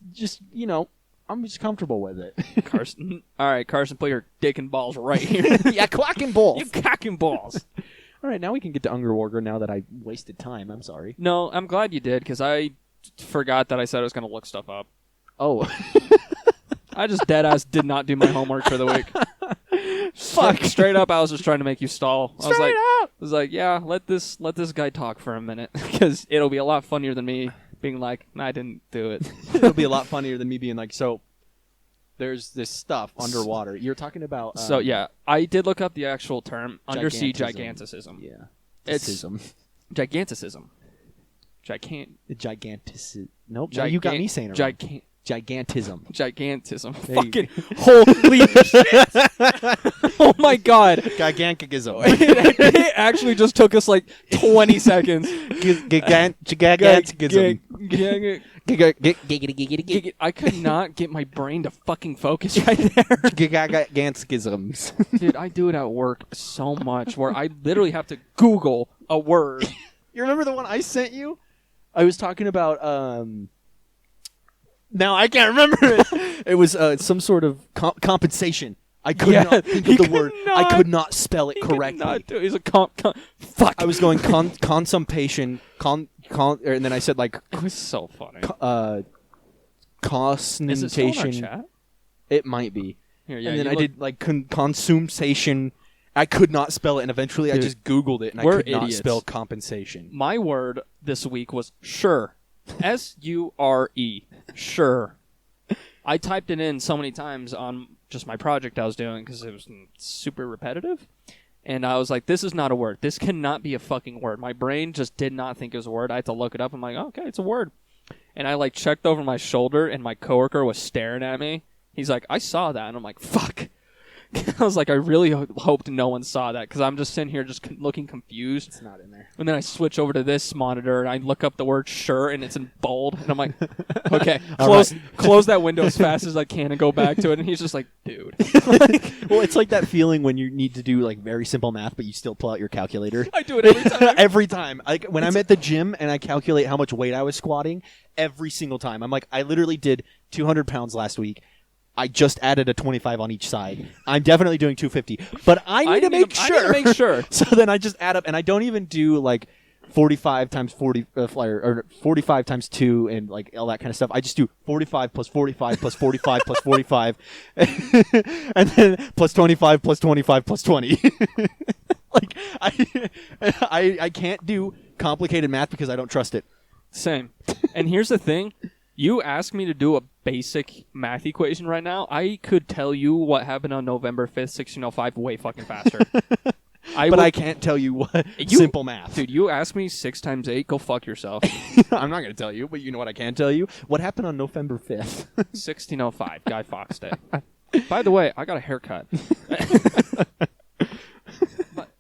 I'm just comfortable with it. Carson. All right, Carson, put your dick and balls right here. Yeah, quacking balls. You cocking balls. All right, now we can get to Ungerwarger now that I wasted time. I'm sorry. No, I'm glad you did because I forgot that I said I was going to look stuff up. Oh. I just deadass did not do my homework for the week. Fuck. Straight up, I was just trying to make you stall. I was like, yeah, let this guy talk for a minute because it'll be a lot funnier than me being like, nah, I didn't do it. It'll be a lot funnier than me being like, so there's this stuff underwater. You're talking about... So, yeah, I did look up the actual term, undersea gigantism. giganticism. Yeah. It's Giganticism. giganticism. Giganticism. Nope, Gigan- you got me saying it wrong. Gigantism. Gigantism. There you Fucking holy shit. Oh my god. Gigantism. It actually just took us like 20 seconds. Gigantism. I could not get my brain to fucking focus right there. Gigantisms. Dude, I do it at work so much where I literally have to Google a word. You remember the one I sent you? I was talking about, now I can't remember it. It was some sort of compensation. I could not think of the word. I could not spell it correctly. He's a fuck. I was going consumption, and then I said like It was so funny. Consumption. Is it still in our chat? It might be. Here, yeah, And then you I look- did like consumption. I could not spell it, and eventually I Dude, just Googled it, and I we're could not idiots. spell compensation. My word this week was sure. S-U-R-E. Sure. I typed it in so many times on just my project I was doing because it was super repetitive. And I was like, this is not a word. This cannot be a fucking word. My brain just did not think it was a word. I had to look it up. I'm like, okay, it's a word. And I like checked over my shoulder, and my coworker was staring at me. He's like, I saw that. And I'm like, fuck. I was like, I really hoped no one saw that because I'm just sitting here just looking confused. It's not in there. And then I switch over to this monitor and I look up the word sure and it's in bold. And I'm like, okay, close that window as fast as I can and go back to it. And he's just like, dude. Well, it's like that feeling when you need to do like very simple math, but you still pull out your calculator. I do it every time. Every time. Like when I'm at the gym and I calculate how much weight I was squatting, every single time. I'm like, I literally did 200 pounds last week. I just added a 25 on each side. I'm definitely doing 250, but I need to make sure. I need to make sure. So then I just add up, and I don't even do like 45 times 40 flyer or 45 times 2 and like all that kind of stuff. I just do 45 plus 45 plus 45 plus 45, and then plus 25 plus 25 plus 20. Like I can't do complicated math because I don't trust it. Same. And here's the thing. You ask me to do a basic math equation right now, I could tell you what happened on November 5th, 1605 way fucking faster. I can't tell you what simple math. Dude, you ask me 6 times 8, go fuck yourself. I'm not going to tell you, but you know what I can tell you? What happened on November 5th? 1605, Guy Fawkes Day. By the way, I got a haircut.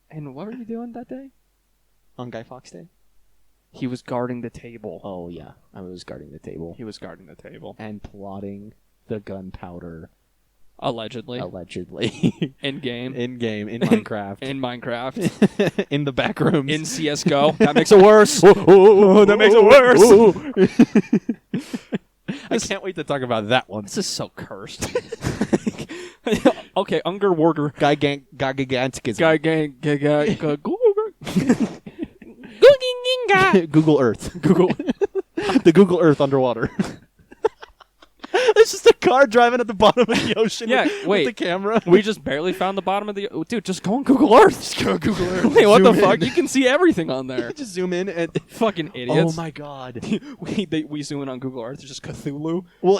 And what were you doing that day? On Guy Fawkes Day? He was guarding the table. Oh, yeah. I was guarding the table. He was guarding the table. And plotting the gunpowder. Allegedly. In game. In game. In Minecraft. In Minecraft. In the back rooms. In CSGO. That makes it worse. That makes it worse. I can't wait to talk about that one. This is so cursed. Okay, Unger Warger. Gigantism. Google Earth. Google. The Google Earth underwater. It's just a car driving at the bottom of the ocean with the camera. We just barely found the bottom of the... Dude, just go on Google Earth. Just go on Google Earth. Wait, what the Zoom fuck? in. You can see everything on there. Just zoom in and... Fucking idiots. Oh my god. we zoom in on Google Earth. It's just Cthulhu. Well,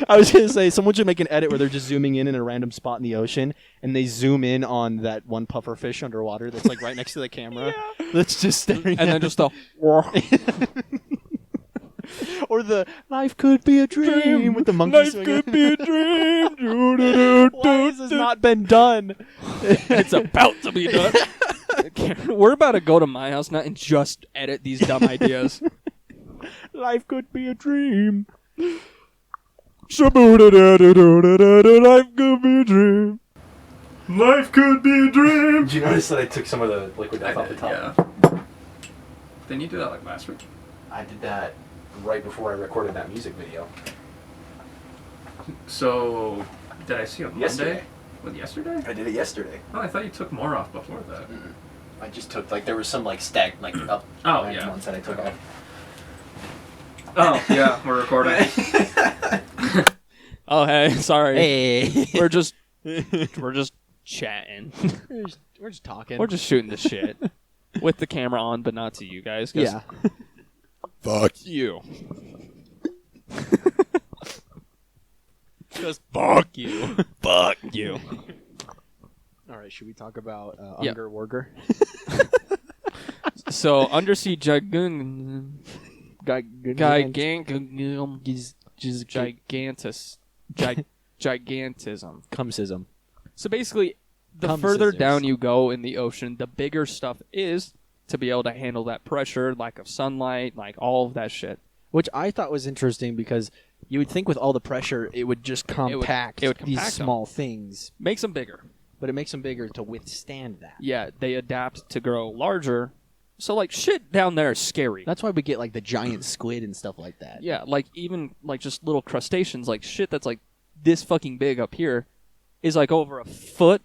I was going to say, someone should make an edit where they're just zooming in a random spot in the ocean, and they zoom in on that one puffer fish underwater that's like right next to the camera. Yeah. That's just staring And at then just the... Or the life could be a dream with the monkey Life swinging. could be a dream. Why has this not been done? It's about to be done. We're about to go to my house now and just edit these dumb ideas. Life could be a dream. Life could be a dream. Life could be a dream. Did you notice that I took some of the liquid death off the top? Yeah. Didn't you do that like last week? I did that right before I recorded that music video. So, did I see it Monday? Yesterday. With yesterday? I did it yesterday. Oh, I thought you took more off before that. I just took there was some up. Oh, yeah. Ones that I took off. Oh, yeah, we're recording. Oh, hey, sorry. Hey, We're just chatting. we're just talking. We're just shooting the shit with the camera on, but not to you guys. 'Cause yeah. Fuck you. Just fuck you. Fuck you. All right, should we talk about Yeah. Unger Warger? So undersea gigantism Just gigantism. Cumsism. So basically, the Cum further scissors. down you go in the ocean, the bigger stuff is to be able to handle that pressure, lack of sunlight, like all of that shit. Which I thought was interesting because you would think with all the pressure, it would just compact, it would these compact them. small things. Makes them bigger. But it makes them bigger to withstand that. Yeah, they adapt to grow larger. So, like, shit down there is scary. That's why we get, like, the giant squid and stuff like that. Yeah, like, even, like, just little crustaceans, like, shit that's, like, this fucking big up here is, like, over a foot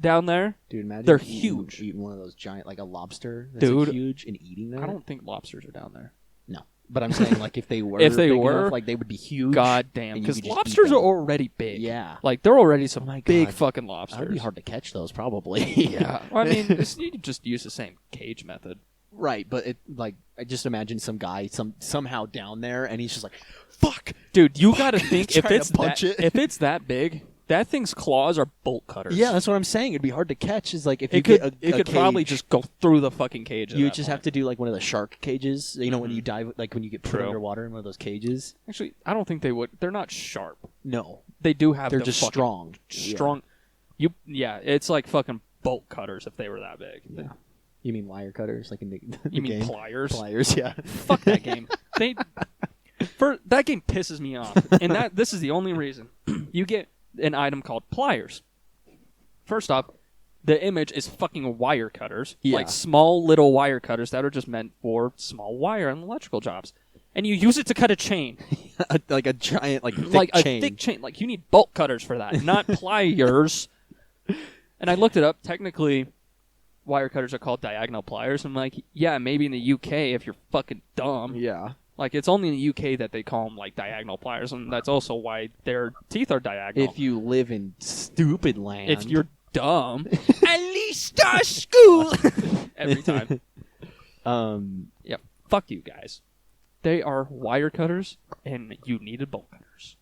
down there. Dude, imagine They're eating, huge. eating one of those giant, like a lobster that's Dude. like, huge and eating that. I don't think lobsters are down there. No. But I'm saying, like, if they were If they big were, enough, like, they would be huge. God damn. and you Because could just eat lobsters them. are already big. Yeah. Like, they're already some Oh my big God. fucking That lobsters. would be hard to catch those, probably. Yeah. Well, I mean, you could just use the same cage method. Right, but it like I just imagine some guy somehow down there, and he's just like, "Fuck, Dude, you gotta think if Trying it's to punch that, it. if it's that big, that thing's claws are bolt cutters. yeah, that's what I'm saying. It'd be hard to catch. Is like if you it could get it a could probably cage, just go through the fucking cage. you would just have to do like one of the shark cages. You know, when Mhm. you dive, like when you get put True. underwater in one of those cages. Actually, I don't think they would. They're not sharp. No, They do have. they're the just fucking strong. Strong. Yeah, it's like fucking bolt cutters if they were that big. Yeah. You mean wire cutters, like in the You mean game? pliers? Pliers, yeah. Fuck that game. That game pisses me off, and this is the only reason. You get an item called pliers. First off, the image is fucking wire cutters, Yeah. like small little wire cutters that are just meant for small wire and electrical jobs, and you use it to cut a chain, like a giant, like thick like chain. a thick chain. Like you need bolt cutters for that, not pliers. And I looked it up. Technically, wire cutters are called diagonal pliers. I'm like, yeah, maybe in the UK if you're fucking dumb. Yeah. Like, it's only in the UK that they call them, like, diagonal pliers, and that's also why their teeth are diagonal. If you live in stupid land, If you're dumb, at least start school! Every time. Yeah, fuck you guys. They are wire cutters, and you needed bolt cutters.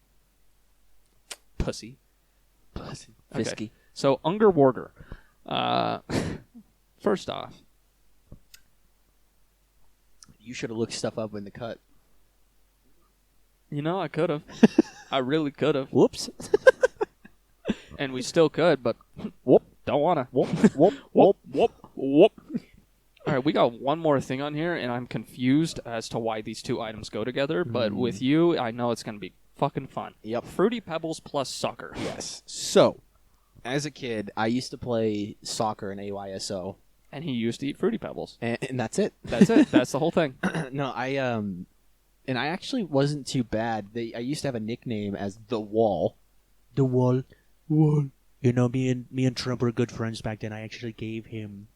Pussy. Pussy. Okay. Fisky. So, Ungerwarger. First off, You should have looked stuff up in the cut. you know, I could have. I really could have. Whoops. And we still could, but Whoop. don't want to. Whoop. Whoop. Whoop. Whoop, whoop. All right, we got one more thing on here, and I'm confused as to why these two items go together. But with you, I know it's going to be fucking fun. Yep. Fruity Pebbles plus soccer. Yes. So, as a kid, I used to play soccer in AYSO, And he used to eat Fruity Pebbles. and that's it. That's it. That's the whole thing. No, and I actually wasn't too bad. I used to have a nickname as the Wall. The Wall. Wall. You know, me and Trump were good friends back then. I actually gave him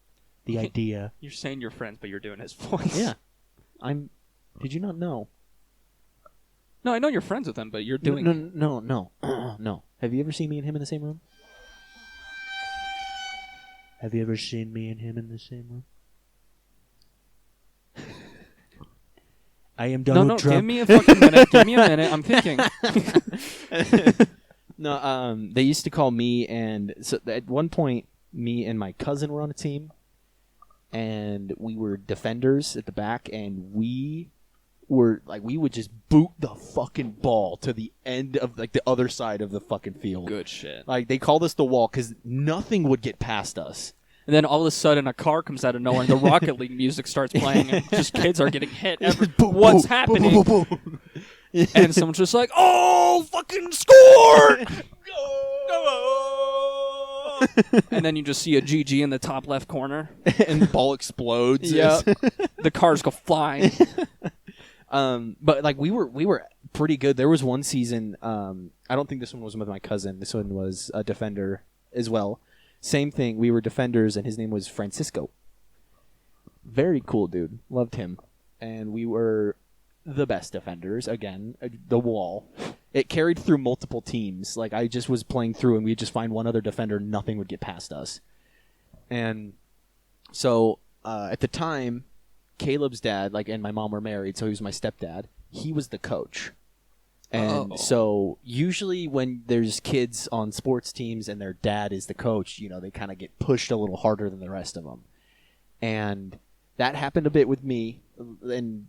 the idea. You're saying you're friends, but you're doing his voice. Yeah. Did you not know? No, I know you're friends with him, but you're doing... No. No. Have you ever seen me and him in the same room? Have you ever seen me and him in the same room? I am Donald No, Trump. give me a fucking minute. Give me a minute. I'm thinking. No, they used to call me, and so at one point, me and my cousin were on a team, and we were defenders at the back, and we would just boot the fucking ball to the end of, like, the other side of the fucking field. Good shit. Like, they called us the Wall because nothing would get past us. And then all of a sudden, a car comes out of nowhere, and the Rocket League music starts playing, and just kids are getting hit. What's happening? And someone's just like, "Oh, fucking scored!" And then you just see a GG in the top left corner. And the ball explodes. Yeah, the cars go flying. But like we were pretty good. There was one season. I don't think this one was with my cousin. This one was a defender as well. Same thing. We were defenders, and his name was Francisco. Very cool dude. Loved him, and we were the best defenders. Again, the Wall. It carried through multiple teams. Like, I just was playing through, and we'd just find one other defender. Nothing would get past us. And so at the time, Caleb's dad, and my mom were married, so he was my stepdad. He was the coach. And so usually when there's kids on sports teams and their dad is the coach, they kind of get pushed a little harder than the rest of them. And that happened a bit with me, and,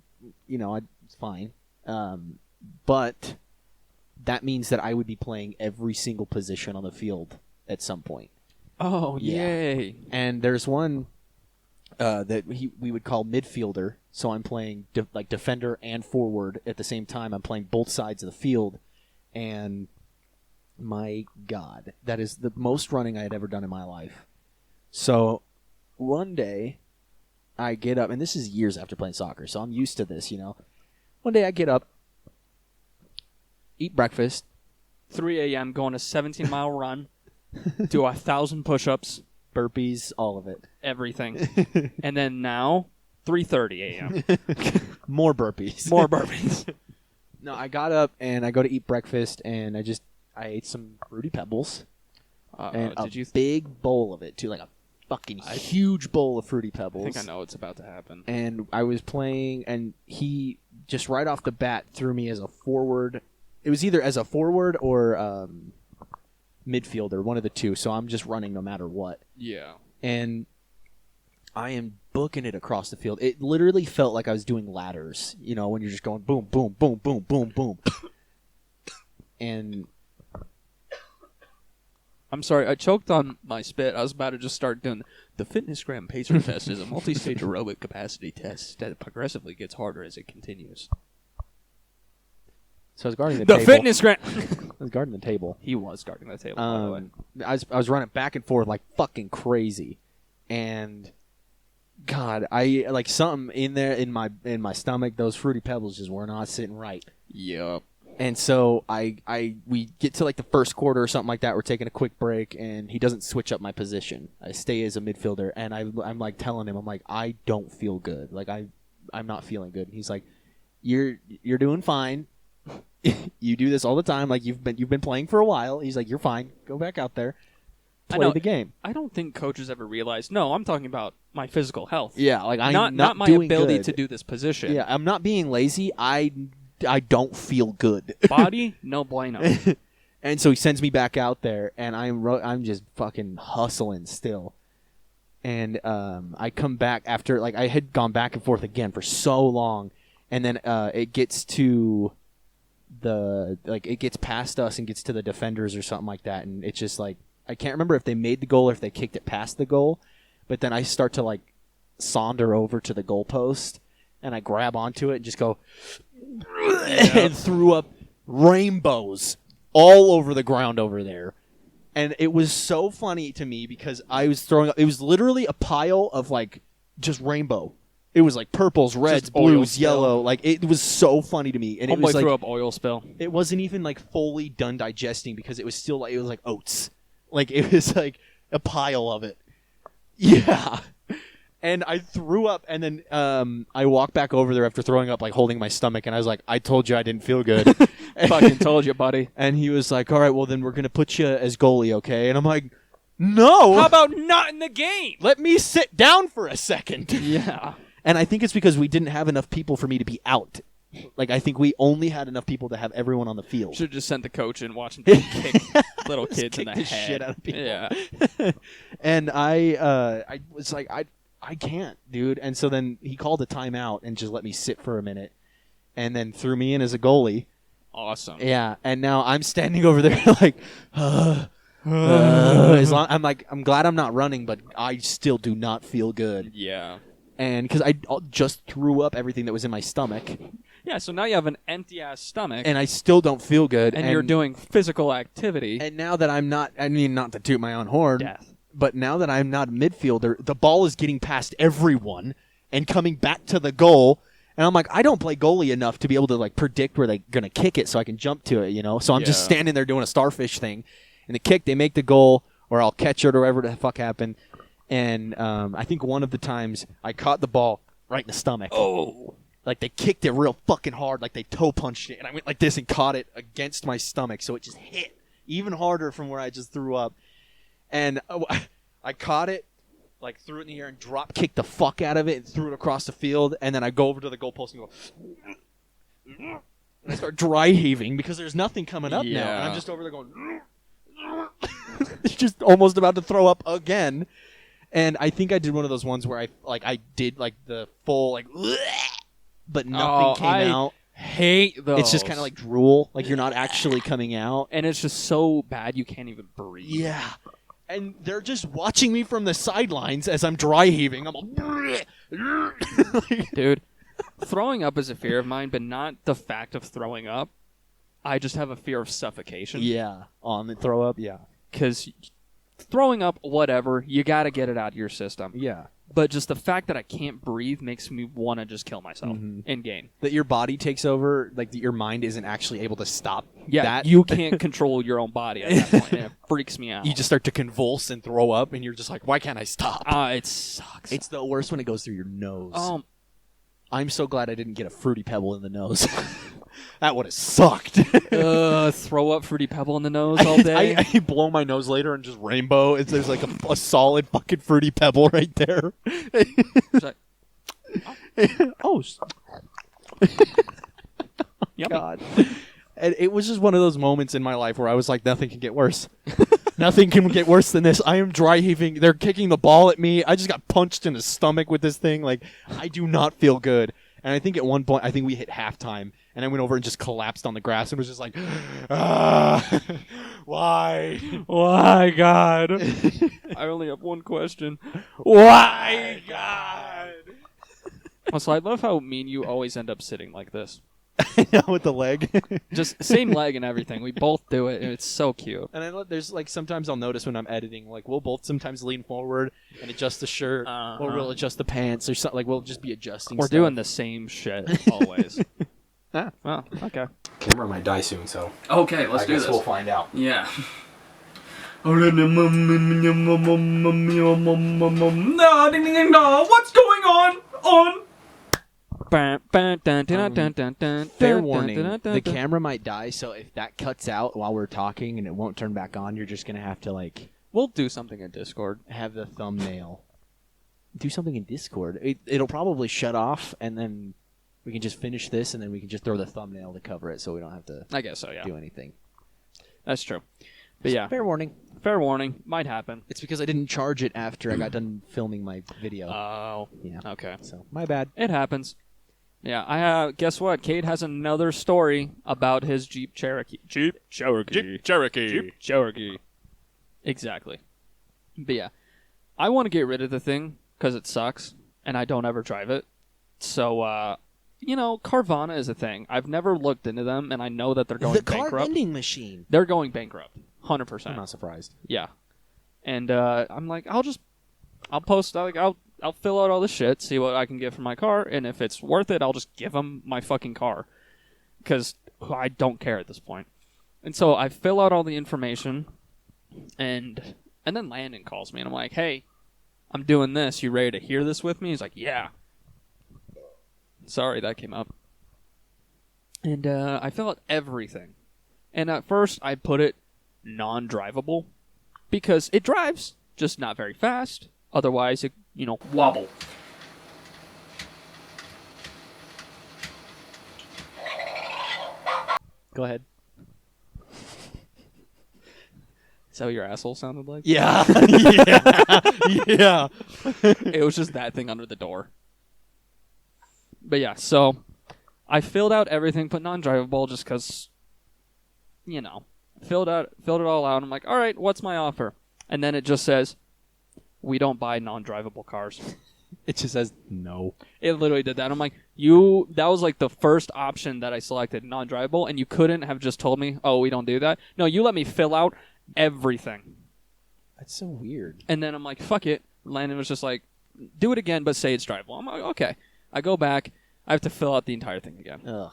it's fine. but that means that I would be playing every single position on the field at some point. Oh, Yeah. yay. And there's one that we would call midfielder. So I'm playing defender and forward at the same time. I'm playing both sides of the field. And my God, that is the most running I had ever done in my life. So one day I get up, and this is years after playing soccer, so I'm used to this, you know. One day I get up, eat breakfast. 3 a.m. going a 17-mile run, do 1,000 push-ups, Burpees, all of it. everything. And then now, 3:30 a.m. More burpees. More burpees. No, I got up and I go to eat breakfast, and I ate some Fruity Pebbles and Did you? big bowl of it too, like a fucking huge bowl of Fruity Pebbles. I think I know what's about to happen. And I was playing, and he just right off the bat threw me as a forward. It was either as a forward or midfielder, one of the two. So I'm just running no matter what. Yeah. And I am booking it across the field. It literally felt like I was doing ladders, you know, when you're just going boom, boom, boom, boom, boom, boom. And I'm sorry, I choked on my spit. I was about to just start doing the FitnessGram Pacer test is a multi-stage aerobic capacity test that progressively gets harder as it continues. so I was guarding the The table. FitnessGram. I was guarding the table. He was guarding the table, by the way. I was running back and forth like fucking crazy, and God, I like something in there in my stomach. Those Fruity Pebbles just were not sitting right. Yep. And so we get to like the first quarter or something like that. We're taking a quick break, and he doesn't switch up my position. I stay as a midfielder, and I'm like telling him, I'm like, I don't feel good. Like I'm not feeling good. And he's like, you're doing fine. You do this all the time. Like you've been playing for a while. He's like, you're fine. Go back out there. Play the game. I don't think coaches ever realize. No, I'm talking about my physical health. Yeah, like I'm not my doing ability good. to do this position. Yeah, I'm not being lazy. I don't feel good. Body, no bueno. And so he sends me back out there, and I'm just fucking hustling still. And I come back after, like, I had gone back and forth again for so long, and then it gets to it gets past us and gets to the defenders or something like that, and it's just like, I can't remember if they made the goal or if they kicked it past the goal, but then I start to, like, saunter over to the goalpost, and I grab onto it and just go, and threw up rainbows all over the ground over there. And it was so funny to me because I was throwing up. It was literally a pile of, like, just rainbow. It was like purples, reds, Just oil blues, spill. yellow. Like, it was so funny to me. And it Homeboy was like, threw up oil spill. it wasn't even like fully done digesting because it was still like, it was like oats. Like, it was like a pile of it. Yeah. And I threw up, and then I walked back over there after throwing up, like, holding my stomach, and I was like, I told you I didn't feel good. Fucking told you, buddy. And he was like, all right, well, then we're going to put you as goalie, okay? And I'm like, no! How about not in the game? Let me sit down for a second. Yeah. And I think it's because we didn't have enough people for me to be out. Like, I think we only had enough people to have everyone on the field. Should have just sent the coach in, watching him kick little kids in kick the the head. shit out of people. Yeah. And I was like, I can't, dude. And so then he called a timeout and just let me sit for a minute, and then threw me in as a goalie. Awesome. Yeah, and now I'm standing over there like, I'm glad I'm not running, but I still do not feel good. Yeah. And because I just threw up everything that was in my stomach, Yeah, so now you have an empty-ass stomach, and I still don't feel good. and you're doing physical activity. And now that I'm not, I mean, not to toot my own horn, Death. but now that I'm not a midfielder, the ball is getting past everyone and coming back to the goal. And I'm like, I don't play goalie enough to be able to, like, predict where they're going to kick it so I can jump to it, you know? So I'm just Yeah. standing there doing a starfish thing. And the kick, they make the goal, or I'll catch it or whatever the fuck happened. And I think one of the times I caught the ball right in the stomach. Oh. Like, they kicked it real fucking hard, like they toe punched it. And I went like this and caught it against my stomach. So it just hit even harder from where I just threw up. And I caught it, like, threw it in the air and drop kicked the fuck out of it and threw it across the field. And then I go over to the goalpost and go, and I start dry heaving because there's nothing coming up now. And Yeah. I'm just over there going, just almost about to throw up again. And I think I did one of those ones where I did like the full, like, but nothing came out. Hate those. It's just kind of like drool, like you're not actually coming out. and it's just so bad you can't even breathe. Yeah. And they're just watching me from the sidelines as I'm dry heaving. I'm like, Dude, throwing up is a fear of mine, but not the fact of throwing up. I just have a fear of suffocation. yeah, on the throw up, yeah. Because throwing up, whatever, you got to get it out of your system. Yeah. But just the fact that I can't breathe makes me want to just kill myself in game. That your body takes over, like that your mind isn't actually able to stop Yeah, that. you can't control your own body at that point, and it freaks me out. You just start to convulse and throw up, and you're just like, why can't I stop? It sucks. It's the worst when it goes through your nose. Um, I'm so glad I didn't get a Fruity Pebble in the nose. That would have sucked. throw up Fruity Pebble in the nose all day. I blow my nose later and just rainbow. There's like a solid fucking Fruity Pebble right there. It's like, Oh, yummy. God. And it was just one of those moments in my life where I was like, nothing can get worse. Nothing can get worse than this. I am dry heaving. They're kicking the ball at me. I just got punched in the stomach with this thing. Like, I do not feel good. And I think at one point, I think we hit halftime, and I went over and just collapsed on the grass and was just like, why? Why, God? I only have one question. Why, God? Also, I love how me and you always end up sitting like this. With the leg. Just same leg and everything. We both do it, and it's so cute. And there's like sometimes I'll notice when I'm editing, like we'll both sometimes lean forward and adjust the shirt, or we'll adjust the pants, or something. Like we'll just be adjusting. We're stuff. doing the same shit always. Ah. Oh, okay. Camera might die soon, so Okay, let's I do guess this. we'll find out. Yeah. What's going on? Fair warning, the camera might die, so if that cuts out while we're talking and it won't turn back on, you're just gonna have to like We'll do something in Discord. have the thumbnail. Do something in Discord. It'll probably shut off, and then we can just finish this, and then we can just throw the thumbnail to cover it, so we don't have to I guess so, yeah. do anything. That's true. But yeah, Fair warning. fair warning. Might happen. It's because I didn't charge it after I got done filming my video. Oh, Yeah. okay. So my bad. It happens. Yeah, I guess what? Cade has another story about his Jeep Cherokee. Jeep Cherokee. Exactly. But yeah, I want to get rid of the thing because it sucks, and I don't ever drive it. So, Carvana is a thing. I've never looked into them, and I know that they're going The car bankrupt. vending machine. They're going bankrupt. 100%. I'm not surprised. Yeah. And I'm like, I'll post, I'll fill out all this shit, see what I can get for my car, and if it's worth it, I'll just give them my fucking car. Because I don't care at this point. And so I fill out all the information, and then Landon calls me, and I'm like, hey, I'm doing this. You ready to hear this with me? He's like, yeah. Sorry, that came up. And I fill out everything. And at first, I put it non-drivable, because it drives, just not very fast. Otherwise, it, Wobble. Go ahead. Is that what your asshole sounded like? Yeah. Yeah. It was just that thing under the door. But yeah, so I filled out everything, put non-drivable just because, filled it all out. I'm like, all right, what's my offer? And then it just says, we don't buy non-drivable cars. It just says no. It literally did that. I'm like, that was like the first option that I selected, non-drivable, and you couldn't have just told me, oh, we don't do that. No, you let me fill out everything. That's so weird. And then I'm like, fuck it. Landon was just like, do it again, but say it's drivable. I'm like, okay. I go back. I have to fill out the entire thing again. Ugh.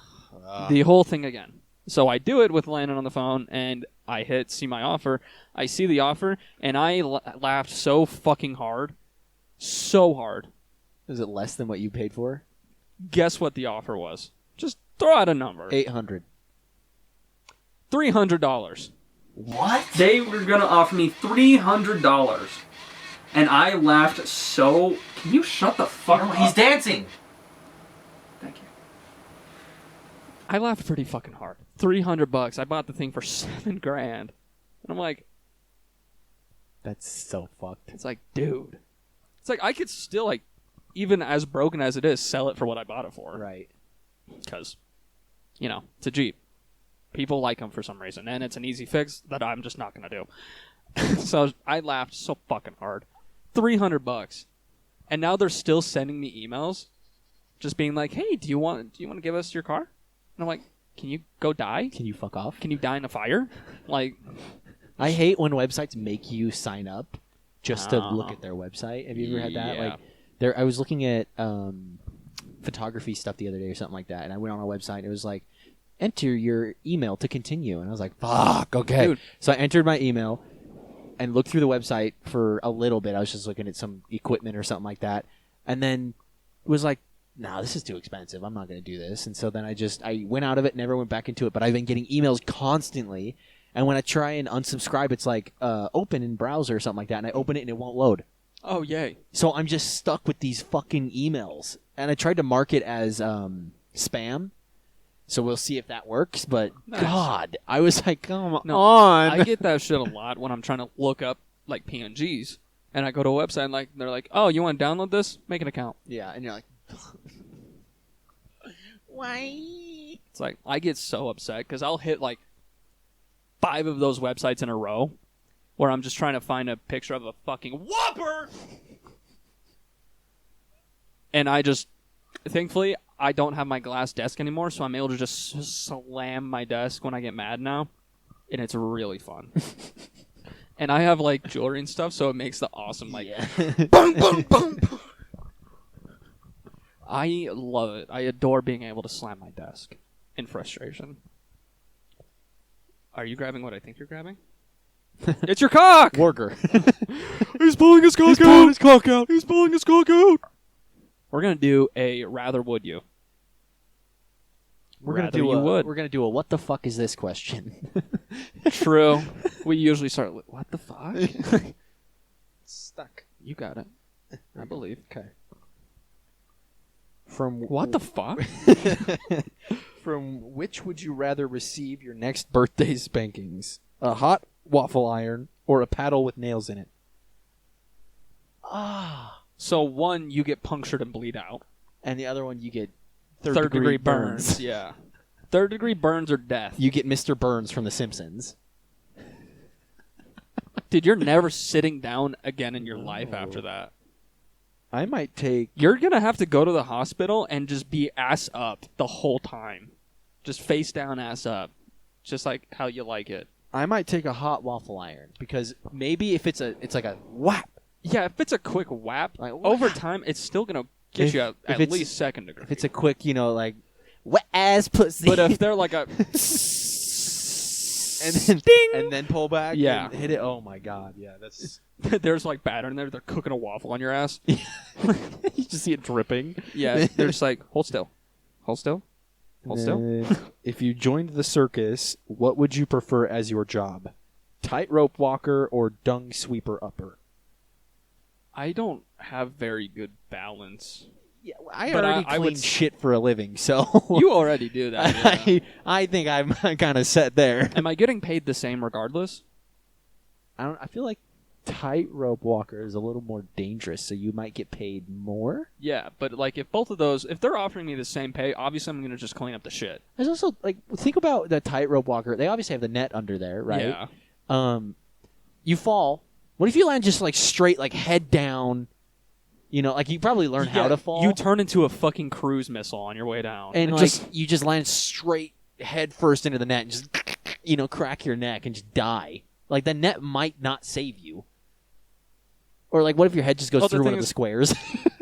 The whole thing again. So I do it with Landon on the phone, and I hit see my offer. I see the offer, and I laughed so fucking hard. So hard. Is it less than what you paid for? Guess what the offer was? Just throw out a number. $800. $300. What? They were gonna offer me $300, and I laughed so. Can you shut the fuck up? He's dancing. Thank you. I laughed pretty fucking hard. $300. I bought the thing for $7,000, and I'm like, That's so fucked. it's like, dude, it's like I could still even as broken as it is, sell it for what I bought it for. Right. Because it's a Jeep. People like them for some reason, and it's an easy fix that I'm just not going to do. So I laughed so fucking hard. $300. And now they're still sending me emails just being like, "Hey, do you want to give us your car?" And I'm like, "Can you go die? Can you fuck off? Can you die in a fire?" Like, I hate when websites make you sign up just to look at their website. Have you ever had that? Yeah. Like, I was looking at photography stuff the other day or something like that, and I went on a website and it was like, enter your email to continue, and I was like, fuck, okay. Dude. So I entered my email and looked through the website for a little bit. I was just looking at some equipment or something like that, and then was like, no, this is too expensive. I'm not going to do this. And so then I went out of it, never went back into it, but I've been getting emails constantly, and when I try and unsubscribe, it's like open in browser or something like that, and I open it and it won't load. oh yay. So I'm just stuck with these fucking emails. And I tried to mark it as spam. So we'll see if that works. But Nice. God, I was like, come No, on. I get that shit a lot when I'm trying to look up like PNGs, and I go to a website and like they're like, "Oh, you want to download this? Make an account." Yeah, and you're like, why? It's like I get so upset because I'll hit like 5 of those websites in a row where I'm just trying to find a picture of a fucking Whopper, and thankfully, I don't have my glass desk anymore, so I'm able to just slam my desk when I get mad now, and it's really fun. And I have like jewelry and stuff, so it makes the awesome like boom, boom, boom. I love it. I adore being able to slam my desk in frustration. Are you grabbing what I think you're grabbing? It's your cock! Warger. He's pulling his cock out! pulling his cock out. He's pulling his cock out! We're gonna do a rather would you. We're gonna Rather do you a would. We're gonna do a what the fuck is this question. True. We usually start with, what the fuck? Stuck. You got it. I believe. Okay. From What the fuck? From which would you rather receive your next birthday spankings? A hot waffle iron or a paddle with nails in it? So one, you get punctured and bleed out. And the other one you get Third degree burns. Yeah. Third degree burns or death. You get Mr. Burns from The Simpsons. Dude, you're never sitting down again in your life after that. I might take... You're going to have to go to the hospital and just be ass up the whole time. Just face down, ass up. Just like how you like it. I might take a hot waffle iron because maybe if it's like a whap. Yeah, if it's a quick whap, Like, over time, it's still going to get you if at it's- least second degree. If it's a quick, like wet ass pussy. But if they're like a... and then Ding! and then pull back Yeah. and hit it. Oh my god, yeah, that's there's like batter in there, they're cooking a waffle on your ass. you just see it dripping. Yeah, they're just like, hold still. Hold still. Hold still. If you joined the circus, what would you prefer as your job? Tightrope walker or dung sweeper upper? I don't have very good balance. Yeah, I But already I clean would shit for a living, so You already do that. Yeah. I think I'm kind of set there. Am I getting paid the same regardless? I feel like tightrope walker is a little more dangerous, so you might get paid more. Yeah, but like if both of those, if they're offering me the same pay, obviously I'm going to just clean up the shit. There's also like think about the tightrope walker. They obviously have the net under there, right? Yeah. You fall. What if you land just like straight, like head down? Like you probably learn how to fall. You turn into a fucking cruise missile on your way down. and like just you just land straight head first into the net and just crack your neck and just die. Like the net might not save you. Or like what if your head just goes Oh, the through one thing of the is- squares?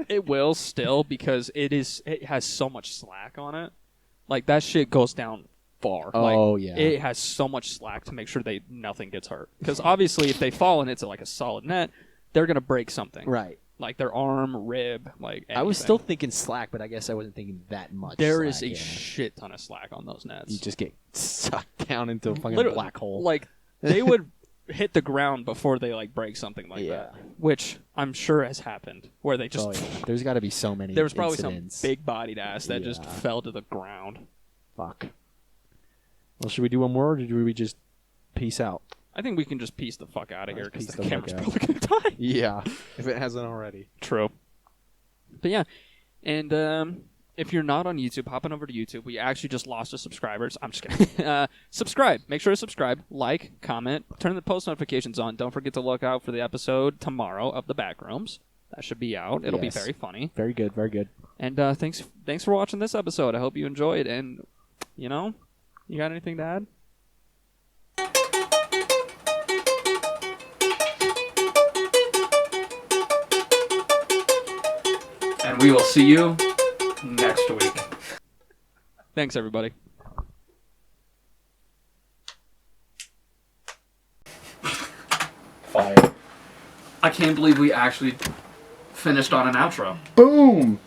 it will still because it has so much slack on it. Like that shit goes down far. Oh, Like, yeah. It has so much slack to make sure nothing gets hurt. Because obviously if they fall and it's like a solid net, they're gonna break something. Right. Like their arm, rib, like anything. I was still thinking slack, but I guess I wasn't thinking that much. There is slack, a yeah. shit ton of slack on those nets. You just get sucked down into a fucking Literally, black hole. Like they would hit the ground before they like break something like Yeah. that, which I'm sure has happened. Where they just Oh, yeah. There's got to be so many. there was probably incidents. some big-bodied ass that just Yeah. fell to the ground. Fuck. Well, should we do one more, or do we just peace out? I think we can just piece the fuck out of here Let's because piece the the camera's fuck out. probably gonna die. Yeah, if it hasn't already. True. But yeah, and if you're not on YouTube, hopping over to YouTube. We actually just lost a subscribers. I'm just kidding. Subscribe. Make sure to subscribe, like, comment, turn the post notifications on. Don't forget to look out for the episode tomorrow of The Backrooms. That should be out. It'll be Yes. very funny. Very good. Very good. And thanks for watching this episode. I hope you enjoyed. And, you got anything to add? And we will see you next week. Thanks, everybody. Fire. I can't believe we actually finished on an outro. Boom!